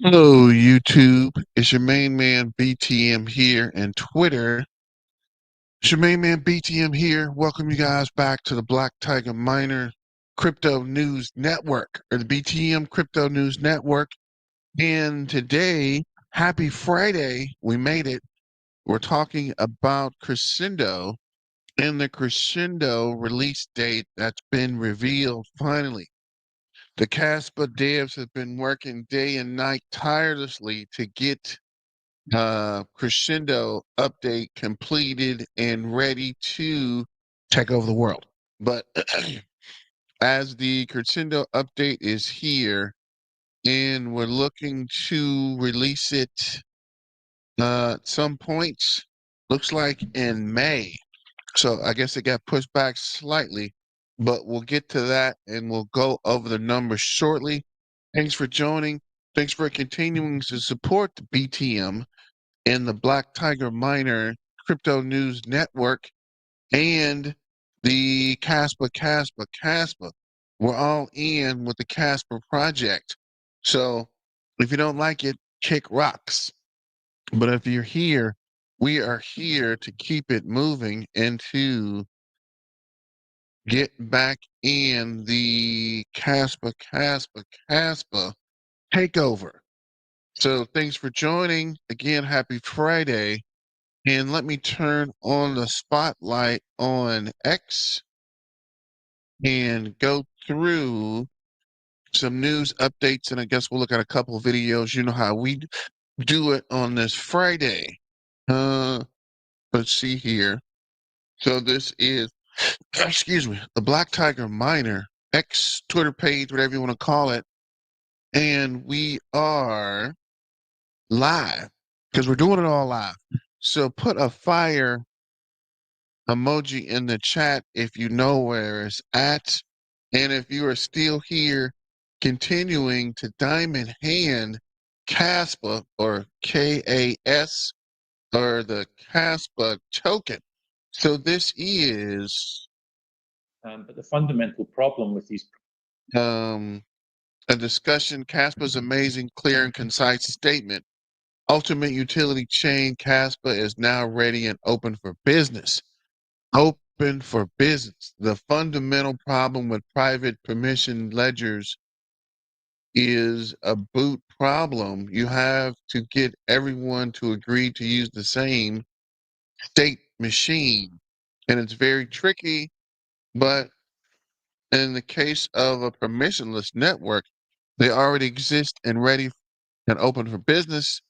Hello, YouTube. It's your main man BTM here, and Twitter. It's your main man BTM here. Welcome you guys back to the Black Tiger Miner Crypto News Network, or the BTM Crypto News Network. And today, happy Friday, we made it. We're talking about Crescendo and the Crescendo release date that's been revealed finally. The Kaspa devs have been working day and night tirelessly to get Crescendo update completed and ready to take over the world. But as the Crescendo update is here and we're looking to release it at some points, looks like in May. So I guess it got pushed back slightly, but we'll get to that and we'll go over the numbers shortly. Thanks for joining. Thanks for continuing to support the BTM and the Black Tiger Miner Crypto News Network and the Kaspa. We're all in with the Kaspa project. So if you don't like it, kick rocks. But if you're here, we are here to keep it moving and to get back in the Kaspa takeover. So thanks for joining. Again, happy Friday. And let me turn on the spotlight on X and go through some news updates. And I guess we'll look at a couple of videos. You know how we do it on this Friday. Uh, let's see here. So this is, excuse me, the Black Tiger Miner X Twitter page, whatever you want to call it. And we are live because we're doing it all live. So put a fire emoji in the chat if you know where it's at. And if you are still here, continuing to diamond hand Kaspa or KAS or the Kaspa token. So this is But the fundamental problem with these a discussion. Kaspa's amazing, clear, and concise statement. Ultimate utility chain Kaspa is now ready and open for business. Open for business. The fundamental problem with private permission ledgers is a boot problem. You have to get everyone to agree to use the same state machine. And it's very tricky, but in the case of a permissionless network, they already exist and ready and open for business.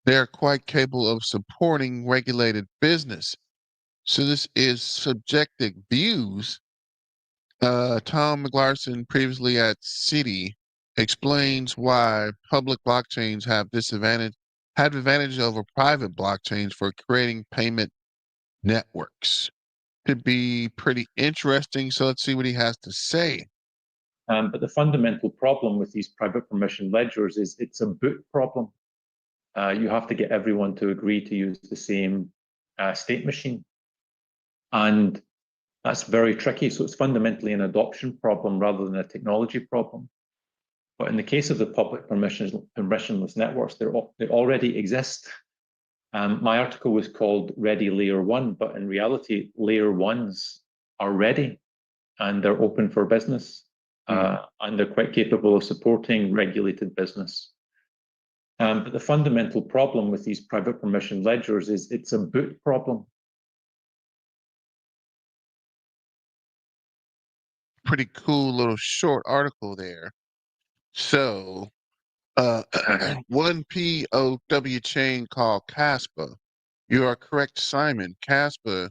They are quite capable of supporting regulated business. So this is subjective views. Tom McLarson, previously at Citi, explains why public blockchains have advantage over private blockchains for creating payment networks. Could be pretty interesting. So let's see what he has to say. but the fundamental problem with these private permission ledgers is it's a boot problem. You have to get everyone to agree to use the same state machine. And that's very tricky. So it's fundamentally an adoption problem rather than a technology problem. But in the case of the public permissionless networks, they already exist. My article was called Ready Layer 1, but in reality, Layer 1s are ready and they're open for business. And they're quite capable of supporting regulated business. But the fundamental problem with these private permission ledgers is it's a boot problem. Pretty cool little short article there. So, 1POW chain called Kaspa. You are correct, Simon. Kaspa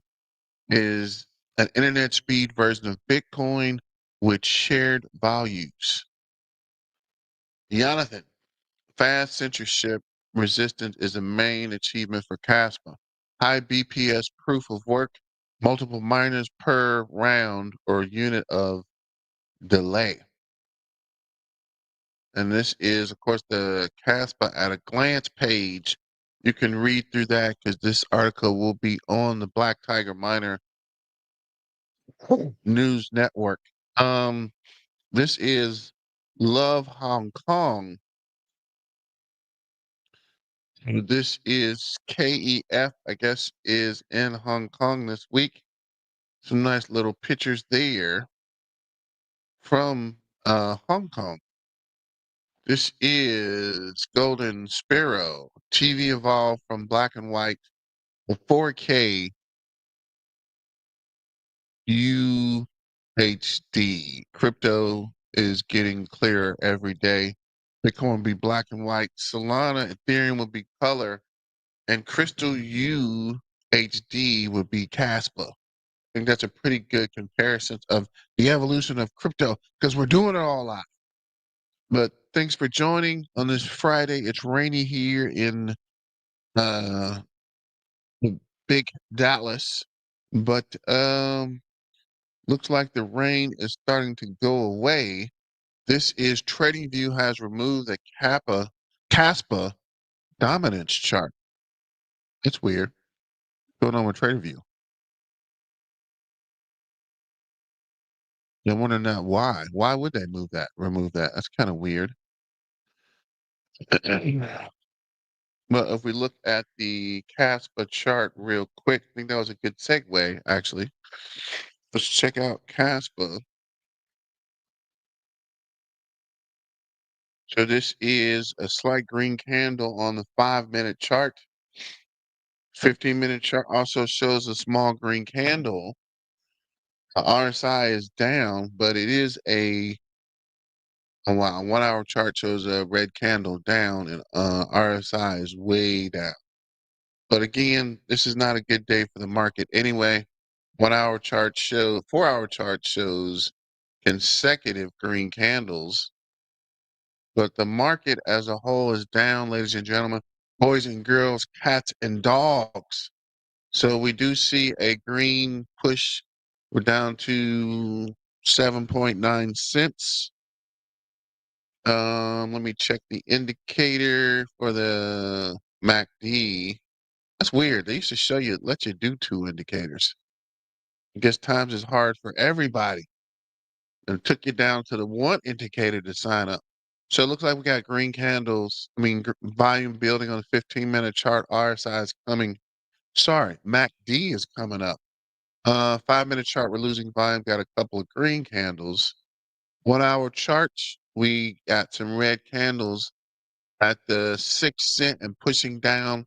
is an internet speed version of Bitcoin with shared values. Jonathan, fast censorship resistance is a main achievement for Kaspa. High BPS proof of work, multiple miners per round or unit of delay. And this is, of course, the Kaspa at a glance page. You can read through that because this article will be on the Black Tiger Miner News Network. This is Love Hong Kong This is KEF, I guess, is in Hong Kong this week. Some nice little pictures there from Hong Kong. This is Golden Sparrow. TV evolved from black and white to 4K UHD. Crypto is getting clearer every day. Bitcoin will be black and white. Solana, Ethereum will be color. And Crystal UHD would be Kaspa. I think that's a pretty good comparison of the evolution of crypto because we're doing it all live. But thanks for joining on this Friday. It's rainy here in uh big Dallas, but looks like the rain is starting to go away. This is TradingView has removed the Kaspa dominance chart. It's weird. What's going on with TradingView? I wonder now why. Why would they remove that? That's kind of weird. But if we look at the Kaspa chart real quick, I think that was a good segue, actually. Let's check out Kaspa. So this is a slight green candle on the 5-minute chart. 15-minute chart also shows a small green candle. RSI is down, but it is a 1-hour chart shows a red candle down, and RSI is way down. But again, this is not a good day for the market anyway. 4-hour chart shows consecutive green candles, but the market as a whole is down, ladies and gentlemen, boys and girls, cats and dogs. So we do see a green push. We're down to 7.9 cents. Let me check the indicator for the MACD. That's weird. They used to let you do 2 indicators. I guess times is hard for everybody. And it took you down to the 1 indicator to sign up. So it looks like we got green candles. Volume building on the 15-minute chart. RSI is coming. Sorry, MACD is coming up. 5-minute chart, we're losing volume. Got a couple of green candles. 1-hour charts, we got some red candles at the 6 cent and pushing down.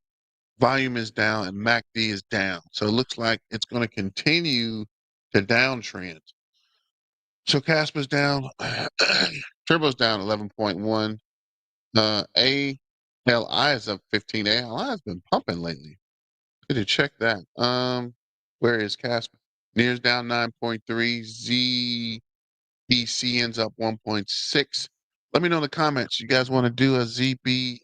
Volume is down and MACD is down. So it looks like it's going to continue to downtrend. So Casper's down. Turbo's down 11.1. ALI is up 15. ALI has been pumping lately. Good to check that. Where is Casper? Near's down 9.3. ZBC ends up 1.6. Let me know in the comments. You guys want to do a ZBCN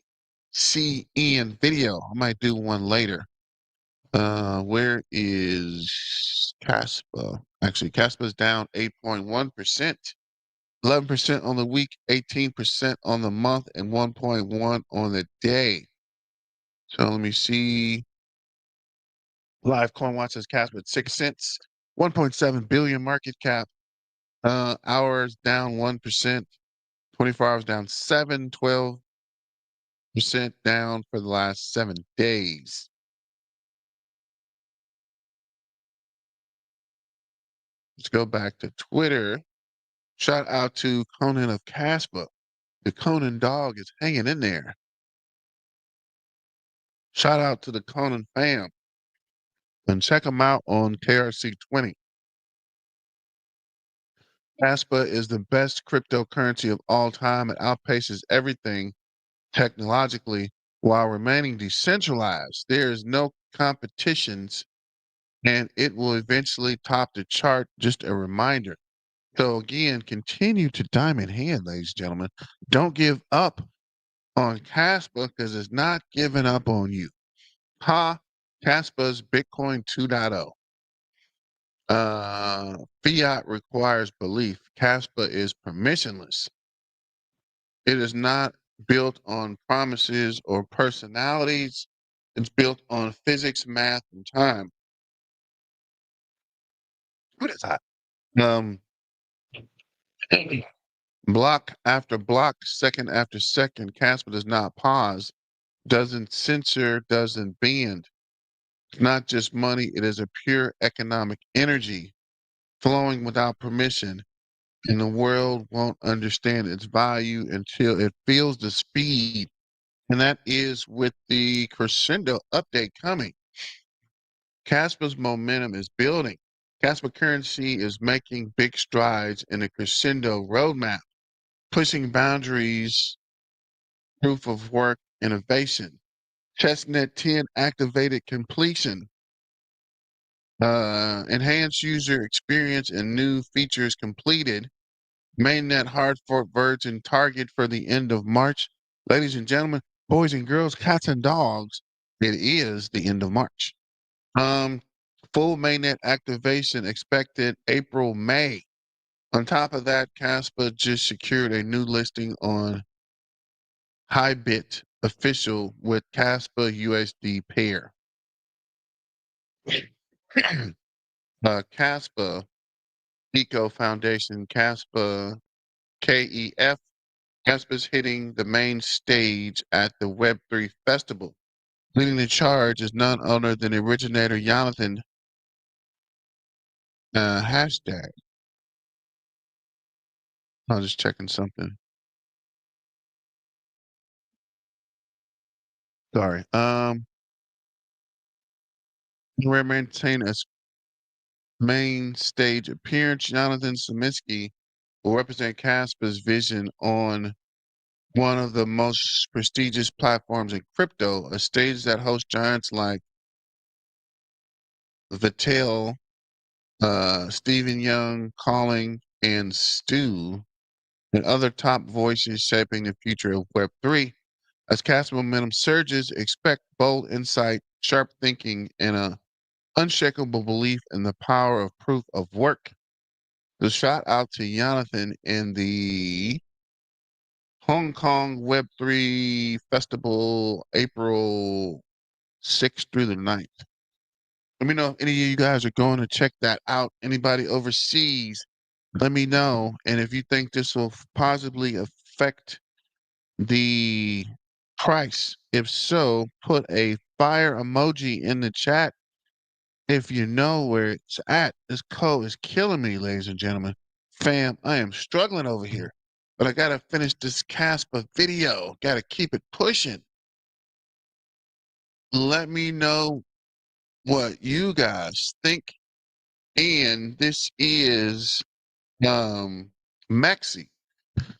video? I might do one later. Where is Caspa? Actually, Caspa's down 8.1%, 11% on the week, 18% on the month, and 1.1 on the day. So let me see. Live Coin Watch says Caspa at 6 cents, 1.7 billion market cap. Hours down 1%, 24 hours down 12% down for the last 7 days. Let's go back to Twitter. Shout out to Conan of Caspa. The Conan dog is hanging in there. Shout out to the Conan fam. And check them out on KRC20. Caspa is the best cryptocurrency of all time. It outpaces everything technologically while remaining decentralized. There is no competitions and it will eventually top the chart. Just a reminder. So again, continue to diamond hand, ladies and gentlemen. Don't give up on Caspa because it's not giving up on you. Caspa's Bitcoin 2.0. Fiat requires belief. Caspa is permissionless. It is not built on promises or personalities. It's built on physics, math, and time. What is that? Um, block after block, second after second, Casper does not pause. doesn't censor, doesn't bend. It's not just money, it is a pure economic energy flowing without permission, and the world won't understand its value until it feels the speed. And that is with the Crescendo update coming. Kaspa's momentum is building. Kaspa Currency is making big strides in the Crescendo roadmap, pushing boundaries, proof of work, innovation. Testnet 10 activated completion, enhanced user experience and new features completed. Mainnet hard fork version target for the end of March. Ladies and gentlemen, boys and girls, cats and dogs, it is the end of March. Um, Full mainnet activation expected April, May. On top of that, Kaspa just secured a new listing on Hybit official with Kaspa USD pair. Kaspa Eco Foundation, Kaspa KEF. Kaspa's hitting the main stage at the Web3 Festival. Leading the charge is none other than originator Jonathan hashtag. I was just checking something. Sorry. We're maintaining a main stage appearance. Jonathan Saminsky will represent Kaspa's vision on one of the most prestigious platforms in crypto, a stage that hosts giants like Vittel, Stephen Young, Calling, and Stu, and other top voices shaping the future of Web3. As Kaspa momentum surges, expect bold insight, sharp thinking, and a unshakable belief in the power of proof of work. The shout out to Jonathan in the Hong Kong Web3 Festival, April 6th through the 9th. Let me know if any of you guys are going to check that out. Anybody overseas, let me know. And if you think this will positively affect the price, if so, put a fire emoji in the chat if you know where it's at. This code is killing me, ladies and gentlemen. Fam, I am struggling over here, but I got to finish this Caspa video. Got to keep it pushing. Let me know what you guys think. And this is Mexi.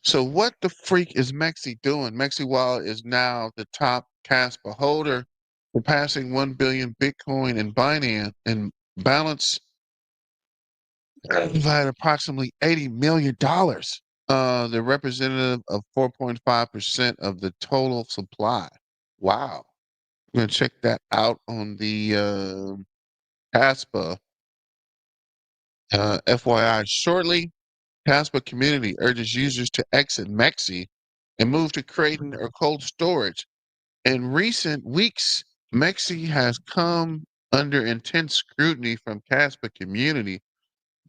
So what the freak is Mexi doing? Mexi Wallet is now the top Caspa holder, surpassing 1 billion Bitcoin in Binance and balance at approximately $80 million. The representative of 4.5% of the total supply. Wow. I'm going to check that out on the Caspa FYI shortly. Kaspa community urges users to exit Mexi and move to Kraken or cold storage. In recent weeks, Mexi has come under intense scrutiny from Kaspa community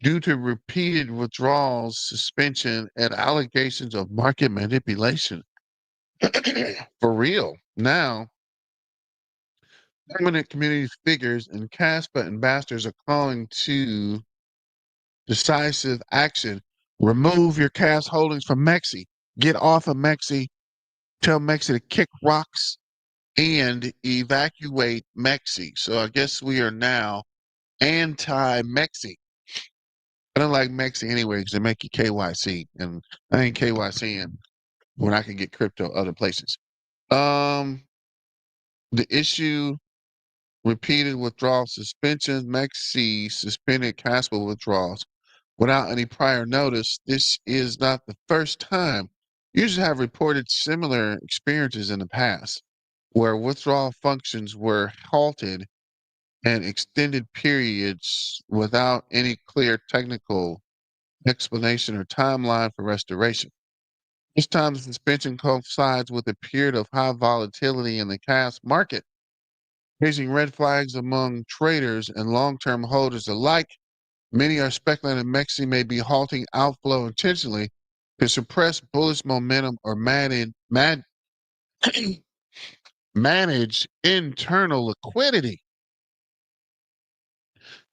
due to repeated withdrawals, suspension, and allegations of market manipulation. For real. Now, prominent community figures and Kaspa ambassadors are calling to decisive action. Remove your cash holdings from Mexi. Get off of Mexi. Tell Mexi to kick rocks and evacuate Mexi. So I guess we are now anti-Mexi. I don't like Mexi anyway because they make you KYC, and I ain't KYCing when I can get crypto other places. The issue: repeated withdrawal suspensions. Mexi suspended Casper withdrawals without any prior notice. This is not the first time. Users have reported similar experiences in the past where withdrawal functions were halted and extended periods without any clear technical explanation or timeline for restoration. This time, the suspension coincides with a period of high volatility in the cash market, raising red flags among traders and long-term holders alike. Many are speculating Mexi may be halting outflow intentionally to suppress bullish momentum or manage internal liquidity.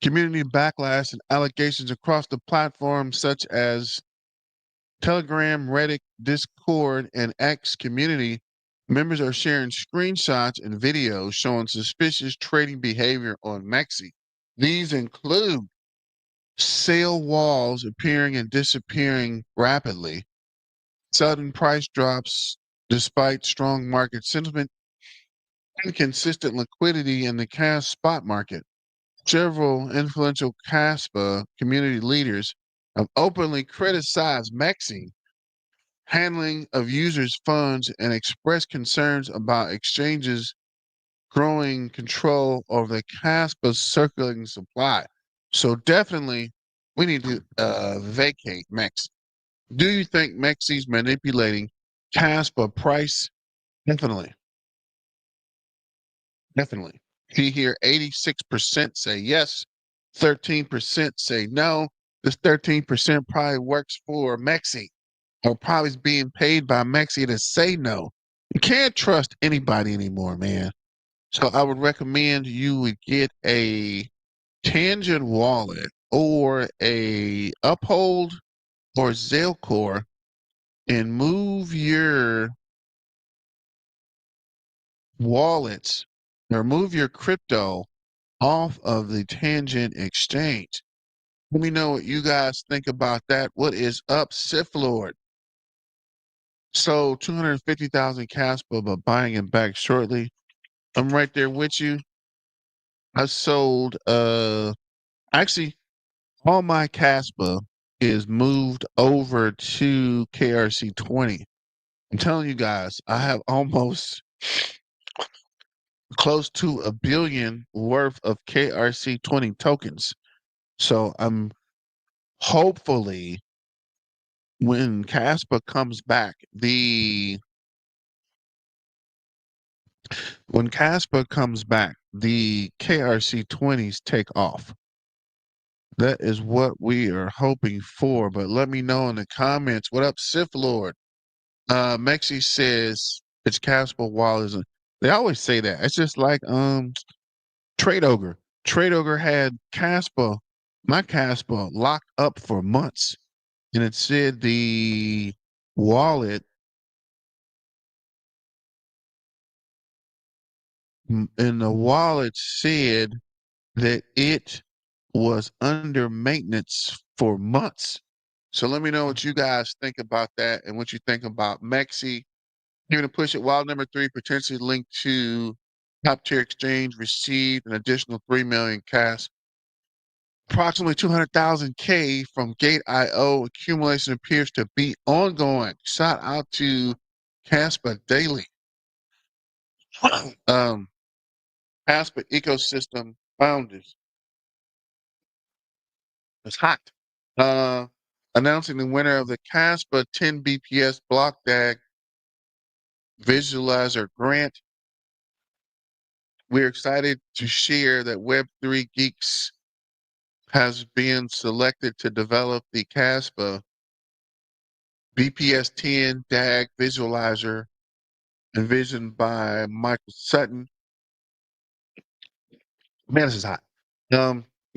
Community backlash and allegations across the platform, such as Telegram, Reddit, Discord, and X community, members are sharing screenshots and videos showing suspicious trading behavior on Mexi. These include sale walls appearing and disappearing rapidly, sudden price drops despite strong market sentiment, and consistent liquidity in the cash spot market. Several influential Kaspa community leaders have openly criticized Mexi handling of users' funds and expressed concerns about exchanges growing control over the Kaspa's circulating supply. So definitely, we need to vacate Mexi. Do you think Mexi's manipulating Kaspa price? Definitely, definitely. See here, 86% say yes, 13% say no. This 13% probably works for Mexi, or probably is being paid by Mexi to say no. You can't trust anybody anymore, man. So I would recommend you would get a Tangent wallet or a Uphold or Zellcore and move your wallets or move your crypto off of the Tangent exchange. Let me know what you guys think about that. What is up, Sith Lord? So 250,000 Caspa, but buying it back shortly. I'm right there with you. I sold actually all my Caspa is moved over to KRC20. I'm telling you guys, I have almost close to a billion worth of KRC20 tokens. So I'm hopefully when Caspa comes back, the KRC20s take off. That is what we are hoping for. But let me know in the comments. What up, Sith Lord? Mexi says it's Casper Wallace. They always say that. It's just like Trade Ogre. Trade Ogre had Casper, my Casper, locked up for months. And it said the wallet and the wallet said that it was under maintenance for months. So let me know what you guys think about that and what you think about Mexi. You're going to push it. Wild number 3, potentially linked to top tier exchange, received an additional 3 million cash. Approximately 200,000 K from Gate IO. Accumulation appears to be ongoing. Shout out to Caspa Daily. Caspa ecosystem founders. It's hot. Uh, Announcing the winner of the Caspa 10 BPS block DAG visualizer grant. We're excited to share that Web3 Geeks has been selected to develop the Caspa BPS 10 DAG visualizer envisioned by Michael Sutton. Man, this is hot.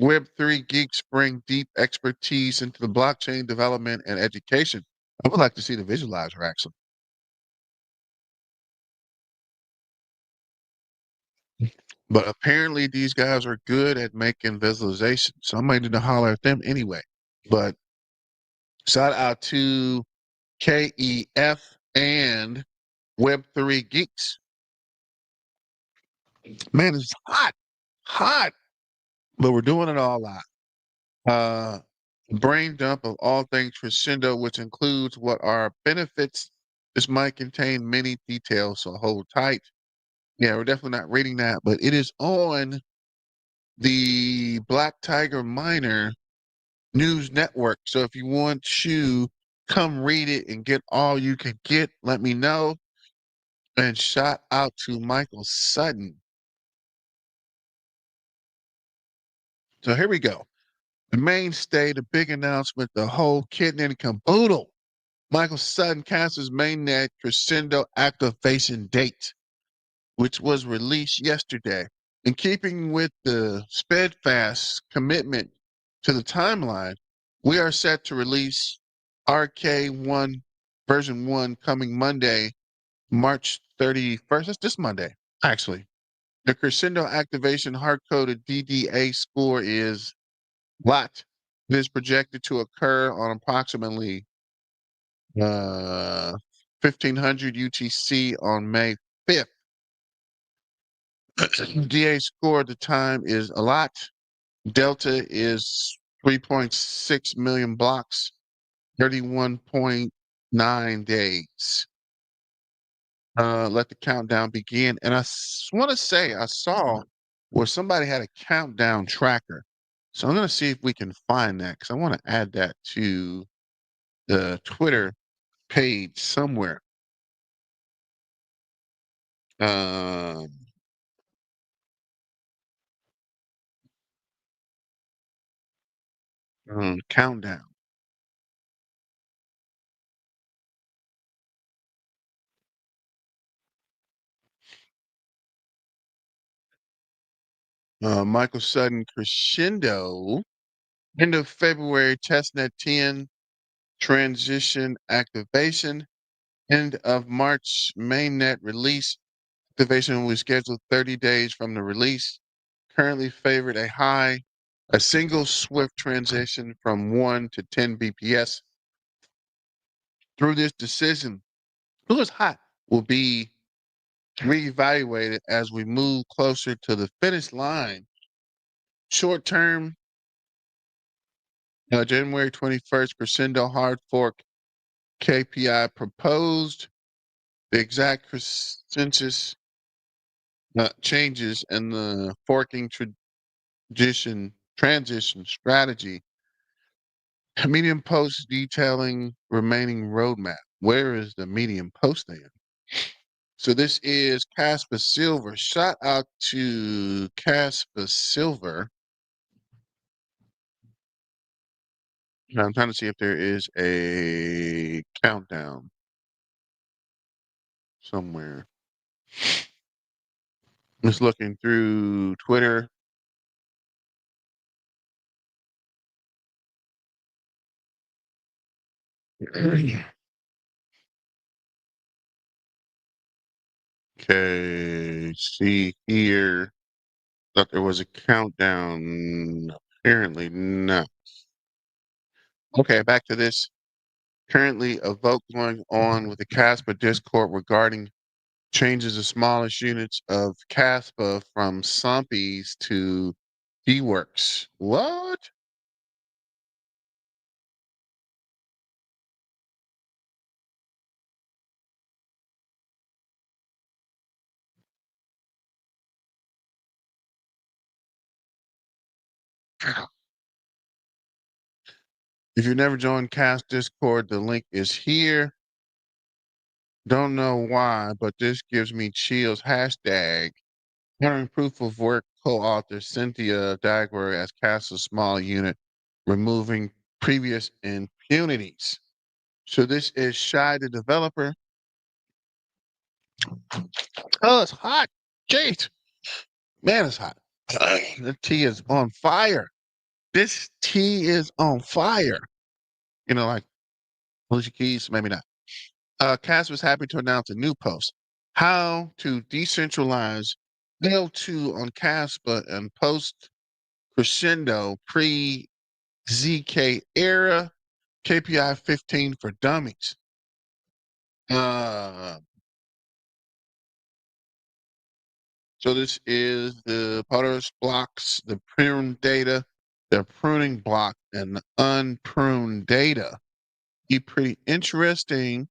Web3 geeks bring deep expertise into the blockchain development and education. I would like to see the visualizer actually. But apparently these guys are good at making visualizations. So I might need to holler at them anyway. But shout out to KEF and Web3 Geeks. Man, it's hot, hot. But we're doing it all out. Brain dump of all things crescendo, which includes what are benefits. This might contain many details, so hold tight. Yeah, we're definitely not reading that, but it is on the Black Tiger Miner News Network. So if you want to come read it and get all you can get, let me know. And shout out to Michael Sutton. So here we go. The mainstay, the big announcement, the whole kit and caboodle. Michael Sutton cancels mainnet crescendo activation date. which was released yesterday. In keeping with the steadfast commitment to the timeline, we are set to release RK1 version 1 coming Monday, March 31st. That's this Monday, actually. The Crescendo activation hard-coded DDA score is locked. It is projected to occur on approximately 1500 UTC on May 5th. DA score at the time is a lot. Delta is 3.6 million blocks, 31.9 days. Let the countdown begin. And I want to say I saw where somebody had a countdown tracker. So I'm going to see if we can find that because I want to add that to the Twitter page somewhere. Um, countdown. Michael Sutton Crescendo. End of February, testnet 10 transition activation. End of March, mainnet release. Activation was scheduled 30 days from the release. Currently favored a single swift transition from 1 to 10 BPS. Through this decision, who is hot will be reevaluated as we move closer to the finish line. Short term, January 21st, Crescendo hard fork KPI proposed. The exact consensus changes in the forking transition strategy. Medium post detailing remaining roadmap. Where is the medium post then? So this is Kaspa Silver. Shout out to Kaspa Silver. I'm trying to see if there is a countdown somewhere. Just looking through Twitter. Okay, see here. Thought there was a countdown. Apparently not. Okay, back to this. Currently, a vote going on with the Caspa Discord regarding changes the smallest units of Caspa from Sumpies to D-Works. What? If you've never joined Cast Discord, the link is here. Don't know why, but this gives me chills. Hashtag honoring proof of work co-author Cynthia Dagwer as Castle's small unit, removing previous impunities. So this is Shy the developer. Oh, it's hot. Jeez. Man, it's hot. The tea is on fire. This tea is on fire. Like Alicia Keys, maybe not. Cass was happy to announce a new post. How to decentralize L2 on Caspa and post crescendo pre-ZK era KPI 15 for dummies. Uh, so this is the POTUS blocks, the prune data, the pruning block, and the unpruned data. Be pretty interesting.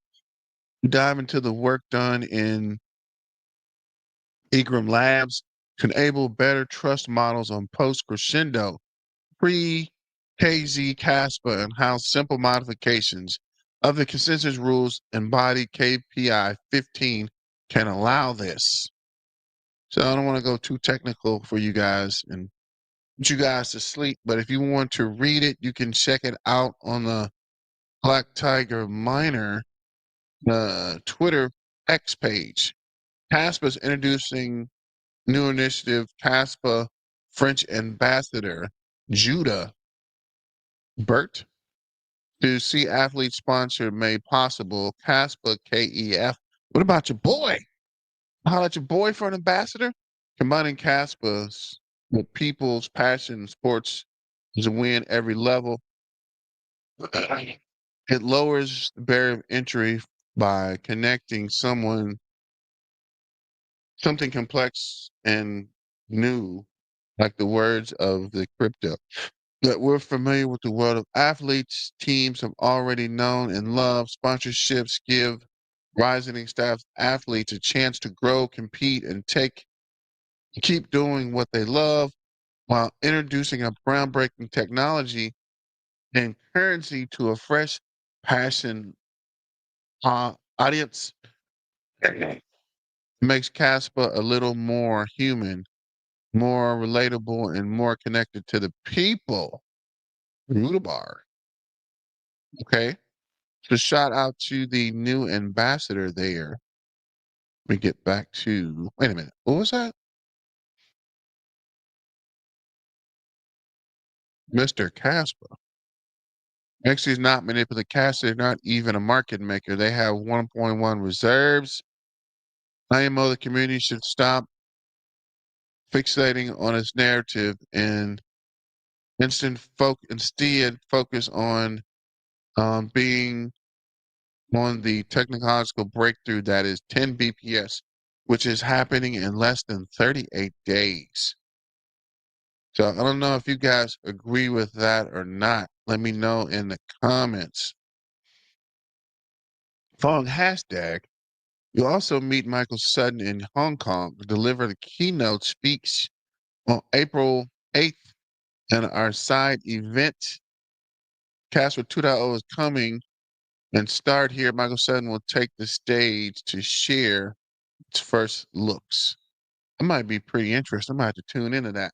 Dive into the work done in Egram Labs to enable better trust models on post crescendo, pre KZ Caspa, and how simple modifications of the consensus rules embodied KPI 15 can allow this. So I don't want to go too technical for you guys and put you guys to sleep, but if you want to read it, you can check it out on the Black Tiger Miner Twitter X page. Kaspa is introducing new initiative, Kaspa French Ambassador Judah Burt to see athletes sponsored made possible. Kaspa KEF. What about your boy? How about your boy for an ambassador? Combining Kaspas with people's passion in sports is a win every level. It lowers the barrier of entry by connecting something complex and new, like the words of the crypto. That we're familiar with the world of athletes, teams have already known and loved. Sponsorships give rising staff athletes a chance to grow, compete, and keep doing what they love while introducing a groundbreaking technology and currency to a fresh passion audience. Makes Caspa a little more human, more relatable, and more connected to the people. Rudabar. Okay. So shout out to the new ambassador there. Let me get back to wait a minute. What was that? Mr. Caspa. Actually, is not manipulative. Caspa is not even a market maker. They have 1.1 reserves. IMO, the community should stop fixating on its narrative and instead focus on being on the technological breakthrough that is 10 BPS, which is happening in less than 38 days. So I don't know if you guys agree with that or not. Let me know in the comments. Following hashtag, you'll also meet Michael Sutton in Hong Kong to deliver the keynote speech on April 8th. And our side event, Casper 2.0 is coming and start here. Michael Sutton will take the stage to share its first looks. It might be pretty interesting. I might have to tune into that.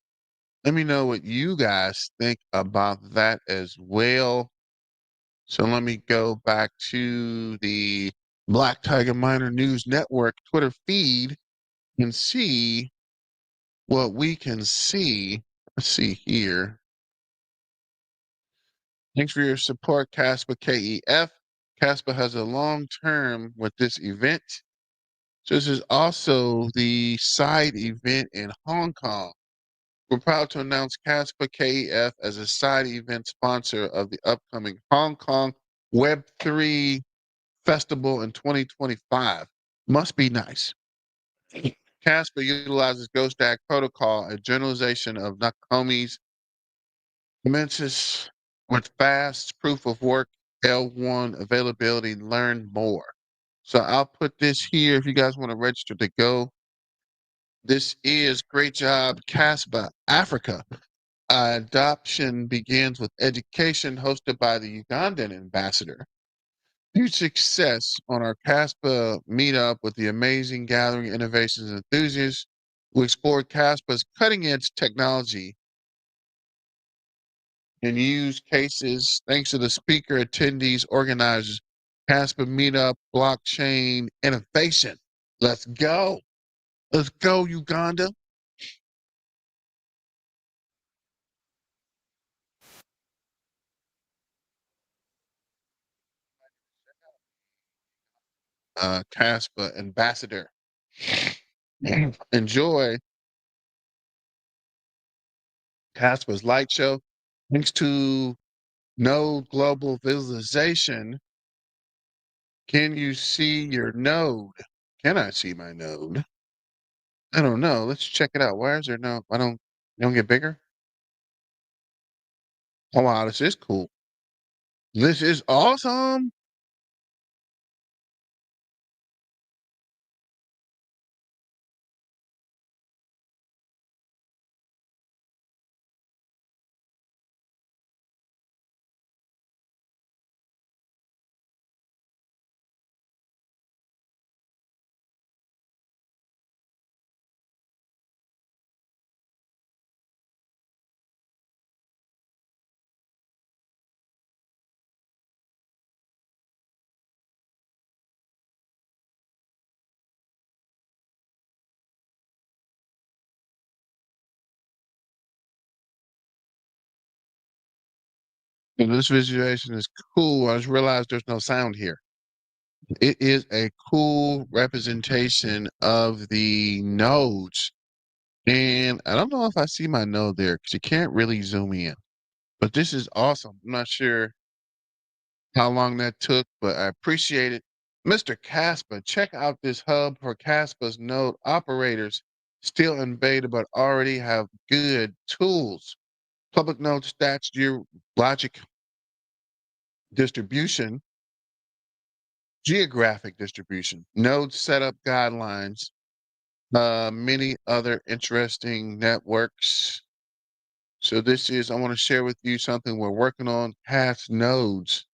Let me know what you guys think about that as well. So let me go back to the Black Tiger Miner News Network Twitter feed and see what we can see. Let's see here. Thanks for your support, Kaspa KEF. Kaspa has a long term with this event. So this is also the side event in Hong Kong. We're proud to announce Kaspa KEF as a side event sponsor of the upcoming Hong Kong Web3 Festival in 2025. Must be nice. Kaspa utilizes GhostDAG protocol, a generalization of Nakomi's commences with fast proof of work, L1 availability, learn more. So I'll put this here if you guys want to register to go. This is Great Job Kaspa Africa. Adoption begins with education hosted by the Ugandan ambassador. Huge success on our Kaspa meetup with the amazing gathering innovations and enthusiasts. We explored Kaspa's cutting edge technology and use cases thanks to the speaker, attendees, organizers, Kaspa meetup, blockchain innovation. Let's go. Let's go, Uganda. Kaspa ambassador. Enjoy Kaspa's light show. Thanks to node global visualization. Can you see your node? Can I see my node? I don't know. Let's check it out. Why is there no? You don't get bigger? Oh wow, this is cool. This is awesome. And this visualization is cool. I just realized there's no sound here. It is a cool representation of the nodes. And I don't know if I see my node there because you can't really zoom in. But this is awesome. I'm not sure how long that took, but I appreciate it. Mr. Kaspa, check out this hub for Kaspa's node operators. Still in beta, but already have good tools. Public node stats, logic distribution, geographic distribution, node setup guidelines, many other interesting networks. So I want to share with you something we're working on, past nodes.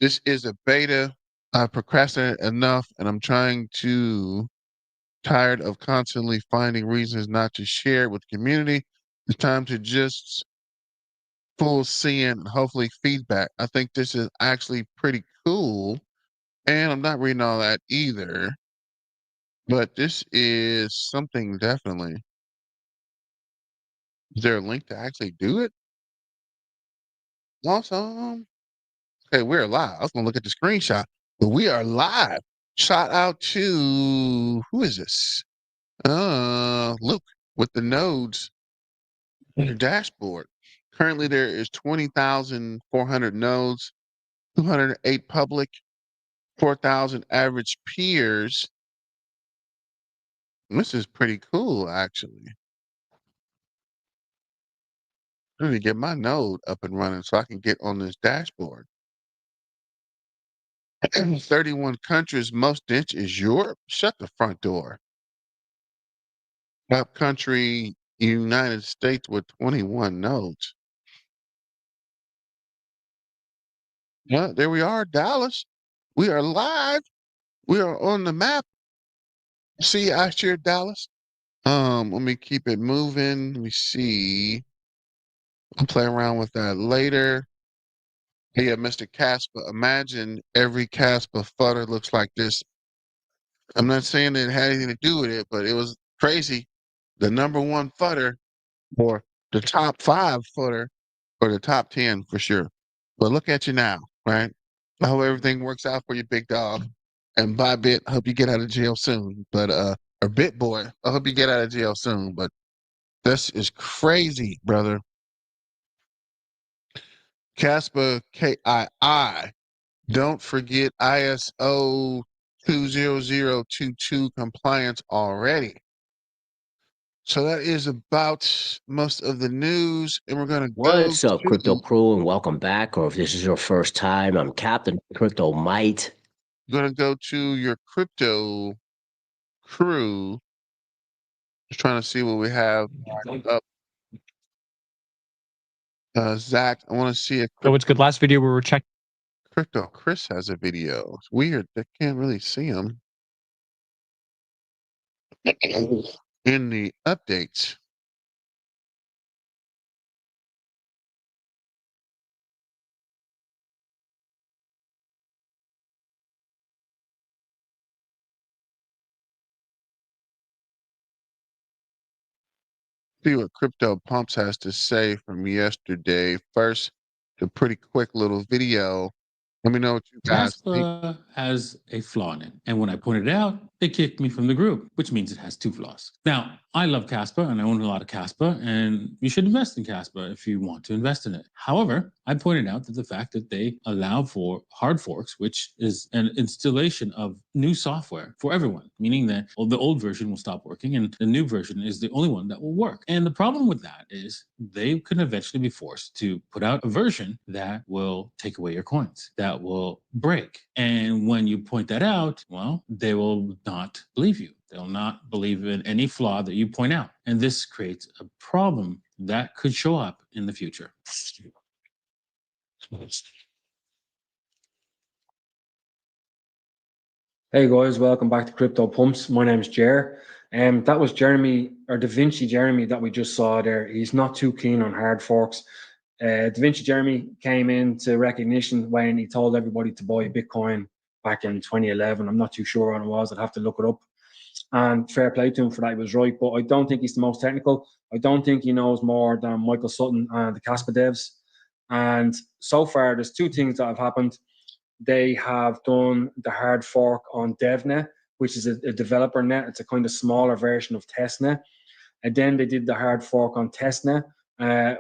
This is a beta. I procrastinated enough and I'm tired of constantly finding reasons not to share it with the community. It's time to just full seeing and hopefully feedback. I think this is actually pretty cool. And I'm not reading all that either. But this is something definitely. Is there a link to actually do it? Awesome. Okay, we're live. I was gonna look at the screenshot, but we are live. Shout out to who is this? Luke with the nodes in your dashboard. Currently there is 20,400 nodes, 208 public, 4,000 average peers. This is pretty cool, actually. I need to get my node up and running so I can get on this dashboard. 31 countries, most dense is Europe. Shut the front door. Top country, United States with 21 nodes. Yeah, there we are, Dallas. We are live. We are on the map. See, I shared Dallas. Let me keep it moving. Let me see. I'll play around with that later. Yeah, Mr. Casper. Imagine every Casper footer looks like this. I'm not saying that it had anything to do with it, but it was crazy. The number one footer, or the top 5 footer, or the top 10 for sure. But look at you now, right? I hope everything works out for you, big dog. And bye, Bit. I hope you get out of jail soon. But or Bit Boy, I hope you get out of jail soon. But this is crazy, brother. Casper KII. Don't forget ISO 20022 compliance already. So that is about most of the news, and we're going to go What's up, Crypto to Crew, and welcome back. Or if this is your first time, I'm Captain Crypto Might. your crypto crew. Just trying to see what we have up. Zach, I want to see a So it's good. Last video we were checking. crypto. Chris has a video. It's weird. I can't really see him in the updates. See what Crypto Pumps has to say from yesterday. First, a pretty quick little video. Let me know what you guys think. Kaspa has a flaw in it. And when I pointed it out, they kicked me from the group, which means it has 2 flaws. Now, I love Kaspa and I own a lot of Kaspa, and you should invest in Kaspa if you want to invest in it. However, I pointed out that the fact that they allow for hard forks, which is an installation of new software for everyone, meaning that the old version will stop working and the new version is the only one that will work. And the problem with that is they could eventually be forced to put out a version that will take away your coins, that will break. And when you point that out, well, they will not believe you. They'll not believe in any flaw that you point out. And this creates a problem that could show up in the future. Hey guys, welcome back to Crypto Pumps. My name's Jer. That was Jeremy, or Da Vinci Jeremy, that we just saw there. He's not too keen on hard forks. Da Vinci Jeremy came into recognition when he told everybody to buy Bitcoin back in 2011. I'm not too sure when it was. I'd have to look it up. And fair play to him for that. He was right, but I don't think he's the most technical. I don't think he knows more than Michael Sutton and the Kaspa devs. And so far, there's two things that have happened. They have done the hard fork on DevNet, which is a developer net. It's a kind of smaller version of testnet. And then they did the hard fork on testnet.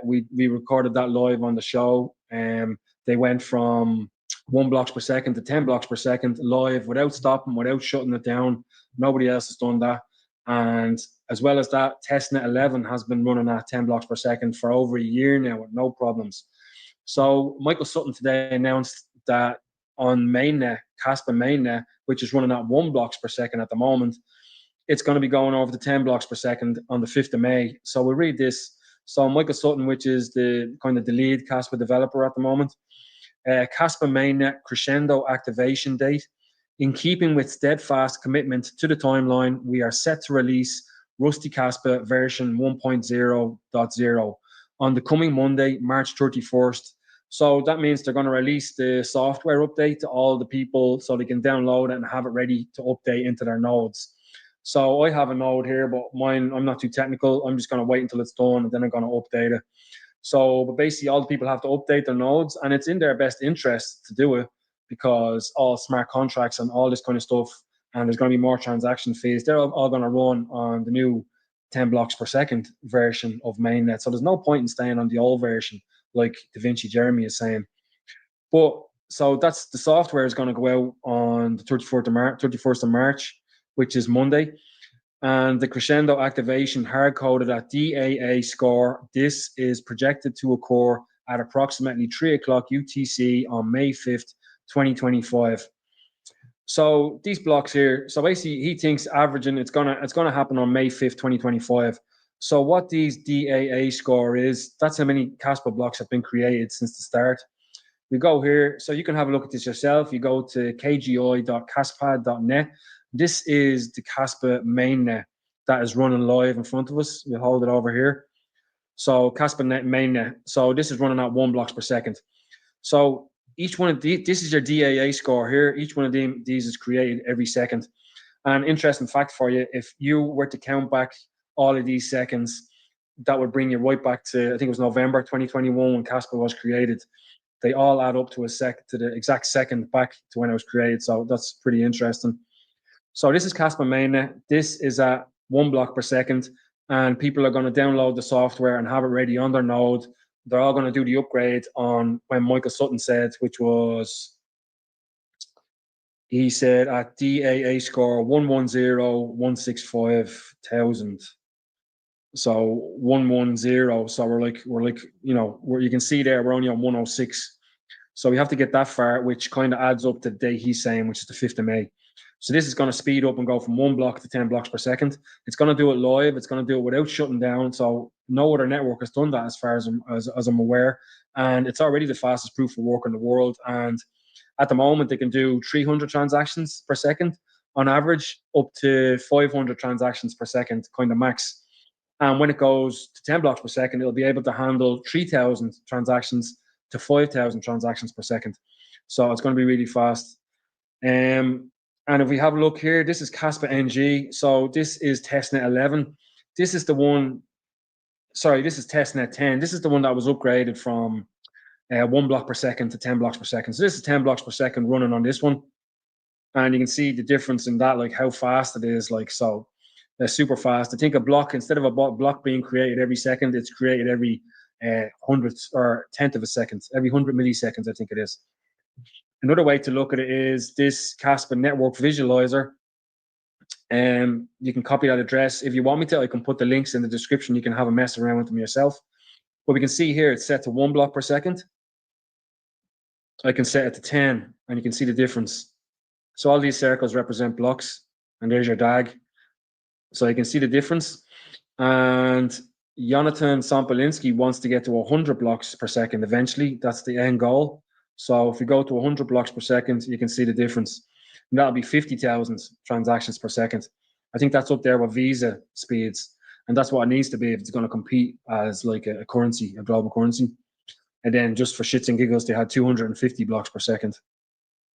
We recorded that live on the show. They went from 1 blocks per second to 10 blocks per second live without stopping, without shutting it down. Nobody else has done that. And as well as that, testnet 11 has been running at 10 blocks per second for over a year now with no problems. So Michael Sutton today announced that on mainnet, Kaspa mainnet, which is running at 1 blocks per second at the moment, it's going to be going over to 10 blocks per second on the 5th of May. So we'll read this. So Michael Sutton, which is the kind of the lead Kaspa developer at the moment, Kaspa mainnet crescendo activation date. In keeping with steadfast commitment to the timeline, we are set to release Rusty Kaspa version 1.0.0 on the coming Monday, March 31st. So that means they're going to release the software update to all the people so they can download it and have it ready to update into their nodes. So I have a node here, but mine, I'm not too technical. I'm just going to wait until it's done and then I'm going to update it. So, but basically all the people have to update their nodes, and it's in their best interest to do it because all smart contracts and all this kind of stuff, and there's going to be more transaction fees, they're all going to run on the new 10 blocks per second version of mainnet. So there's no point in staying on the old version, like DaVinci Jeremy is saying. But so that's the software is going to go out on the 31st of March, which is Monday. And the crescendo activation hard-coded at DAA score. This is projected to occur at approximately 3 o'clock UTC on May 5th, 2025. So these blocks here, so basically he thinks averaging it's gonna happen on May 5th, 2025. So what these DAA score is, that's how many Kaspa blocks have been created since the start. We go here, so you can have a look at this yourself. You go to kgi.kaspad.net. This is the Kaspa mainnet that is running live in front of us. We'll hold it over here. So Kaspa mainnet. So this is running at 1 blocks per second. So each one of these, this is your DAA score here. Each one of these is created every second. And interesting fact for you, if you were to count back all of these seconds, that would bring you right back to, I think it was November 2021 when Kaspa was created. They all add up to the exact second back to when it was created. So that's pretty interesting. So this is Kaspa mainnet. This is at 1 block per second, and people are going to download the software and have it ready on their node. They're all going to do the upgrade on when Michael Sutton said, which was, he said at DAA score 110,165,000. So 110. So we're like, you know, you can see there we're only on 106. So we have to get that far, which kind of adds up to the day he's saying, which is the 5th of May. So this is going to speed up and go from 1 block to 10 blocks per second. It's going to do it live. It's going to do it without shutting down. So no other network has done that as far as I'm aware. And it's already the fastest proof of work in the world. And at the moment, they can do 300 transactions per second on average, up to 500 transactions per second, kind of max. And when it goes to 10 blocks per second, it'll be able to handle 3,000 transactions to 5,000 transactions per second. So it's going to be really fast. And if we have a look here, this is Kaspa NG. So this is testnet 11. This is the one, sorry, this is testnet 10. This is the one that was upgraded from 1 block per second to 10 blocks per second. So this is 10 blocks per second running on this one. And you can see the difference in that, like how fast it is. Like, so they're super fast. I think a block, instead of a block being created every second, it's created every 100th or 10th of a second, every 100 milliseconds, I think it is. Another way to look at it is this Kaspa network visualizer. You can copy that address. If you want me to, I can put the links in the description. You can have a mess around with them yourself. But we can see here it's set to 1 block per second. I can set it to 10, and you can see the difference. So all these circles represent blocks, and there's your DAG. So you can see the difference. And Jonathan Sampolinski wants to get to 100 blocks per second eventually. That's the end goal. So if we go to 100 blocks per second, you can see the difference. And that'll be 50,000 transactions per second. I think that's up there with Visa speeds. And that's what it needs to be if it's going to compete as like a currency, a global currency. And then just for shits and giggles, they had 250 blocks per second.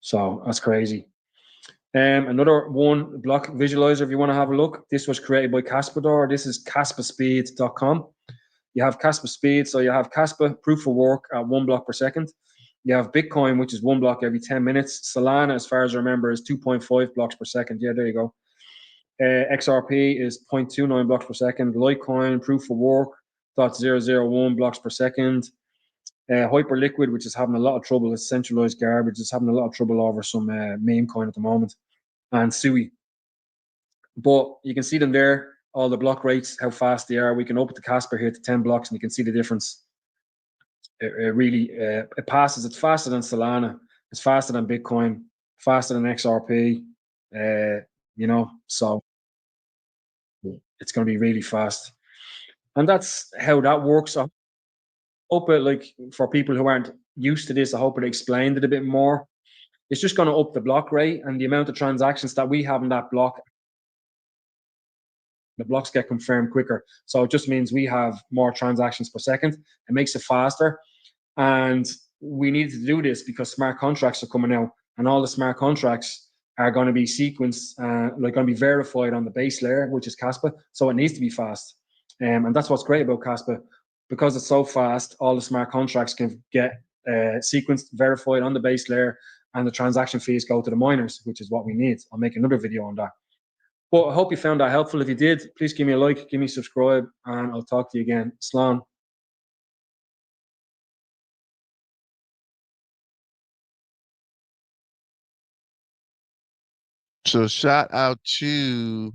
So that's crazy. Another one, block visualizer, if you want to have a look. This was created by Kaspador. This is kaspaspeed.com. You have Kaspa Speed, so you have Kaspa proof of work at 1 block per second. You have Bitcoin, which is 1 block every 10 minutes. Solana, as far as I remember, is 2.5 blocks per second. Yeah, there you go. XRP is 0.29 blocks per second. Litecoin, proof of work, 0.001 blocks per second. Hyperliquid, which is having a lot of trouble, it's centralized garbage, it's having a lot of trouble over some Memecoin at the moment, and Sui. But you can see them there, all the block rates, how fast they are. We can open the Kaspa here to 10 blocks, and you can see the difference. It really it passes. It's faster than Solana. It's faster than Bitcoin. Faster than XRP. You know, so it's going to be really fast, and that's how that works. I hope it, like, for people who aren't used to this, I hope it explained it a bit more. It's just going to up the block rate and the amount of transactions that we have in that block. The blocks get confirmed quicker, so it just means we have more transactions per second. It makes it faster, and we need to do this because smart contracts are coming out, and all the smart contracts are going to be sequenced, like going to be verified on the base layer, which is Kaspa. So it needs to be fast, and that's what's great about Kaspa, because it's so fast. All the smart contracts can get sequenced, verified on the base layer, and the transaction fees go to the miners, which is what we need. I'll make another video on that. But I hope you found that helpful. If you did, please give me a like, give me a subscribe, and I'll talk to you again. Slán. So shout out to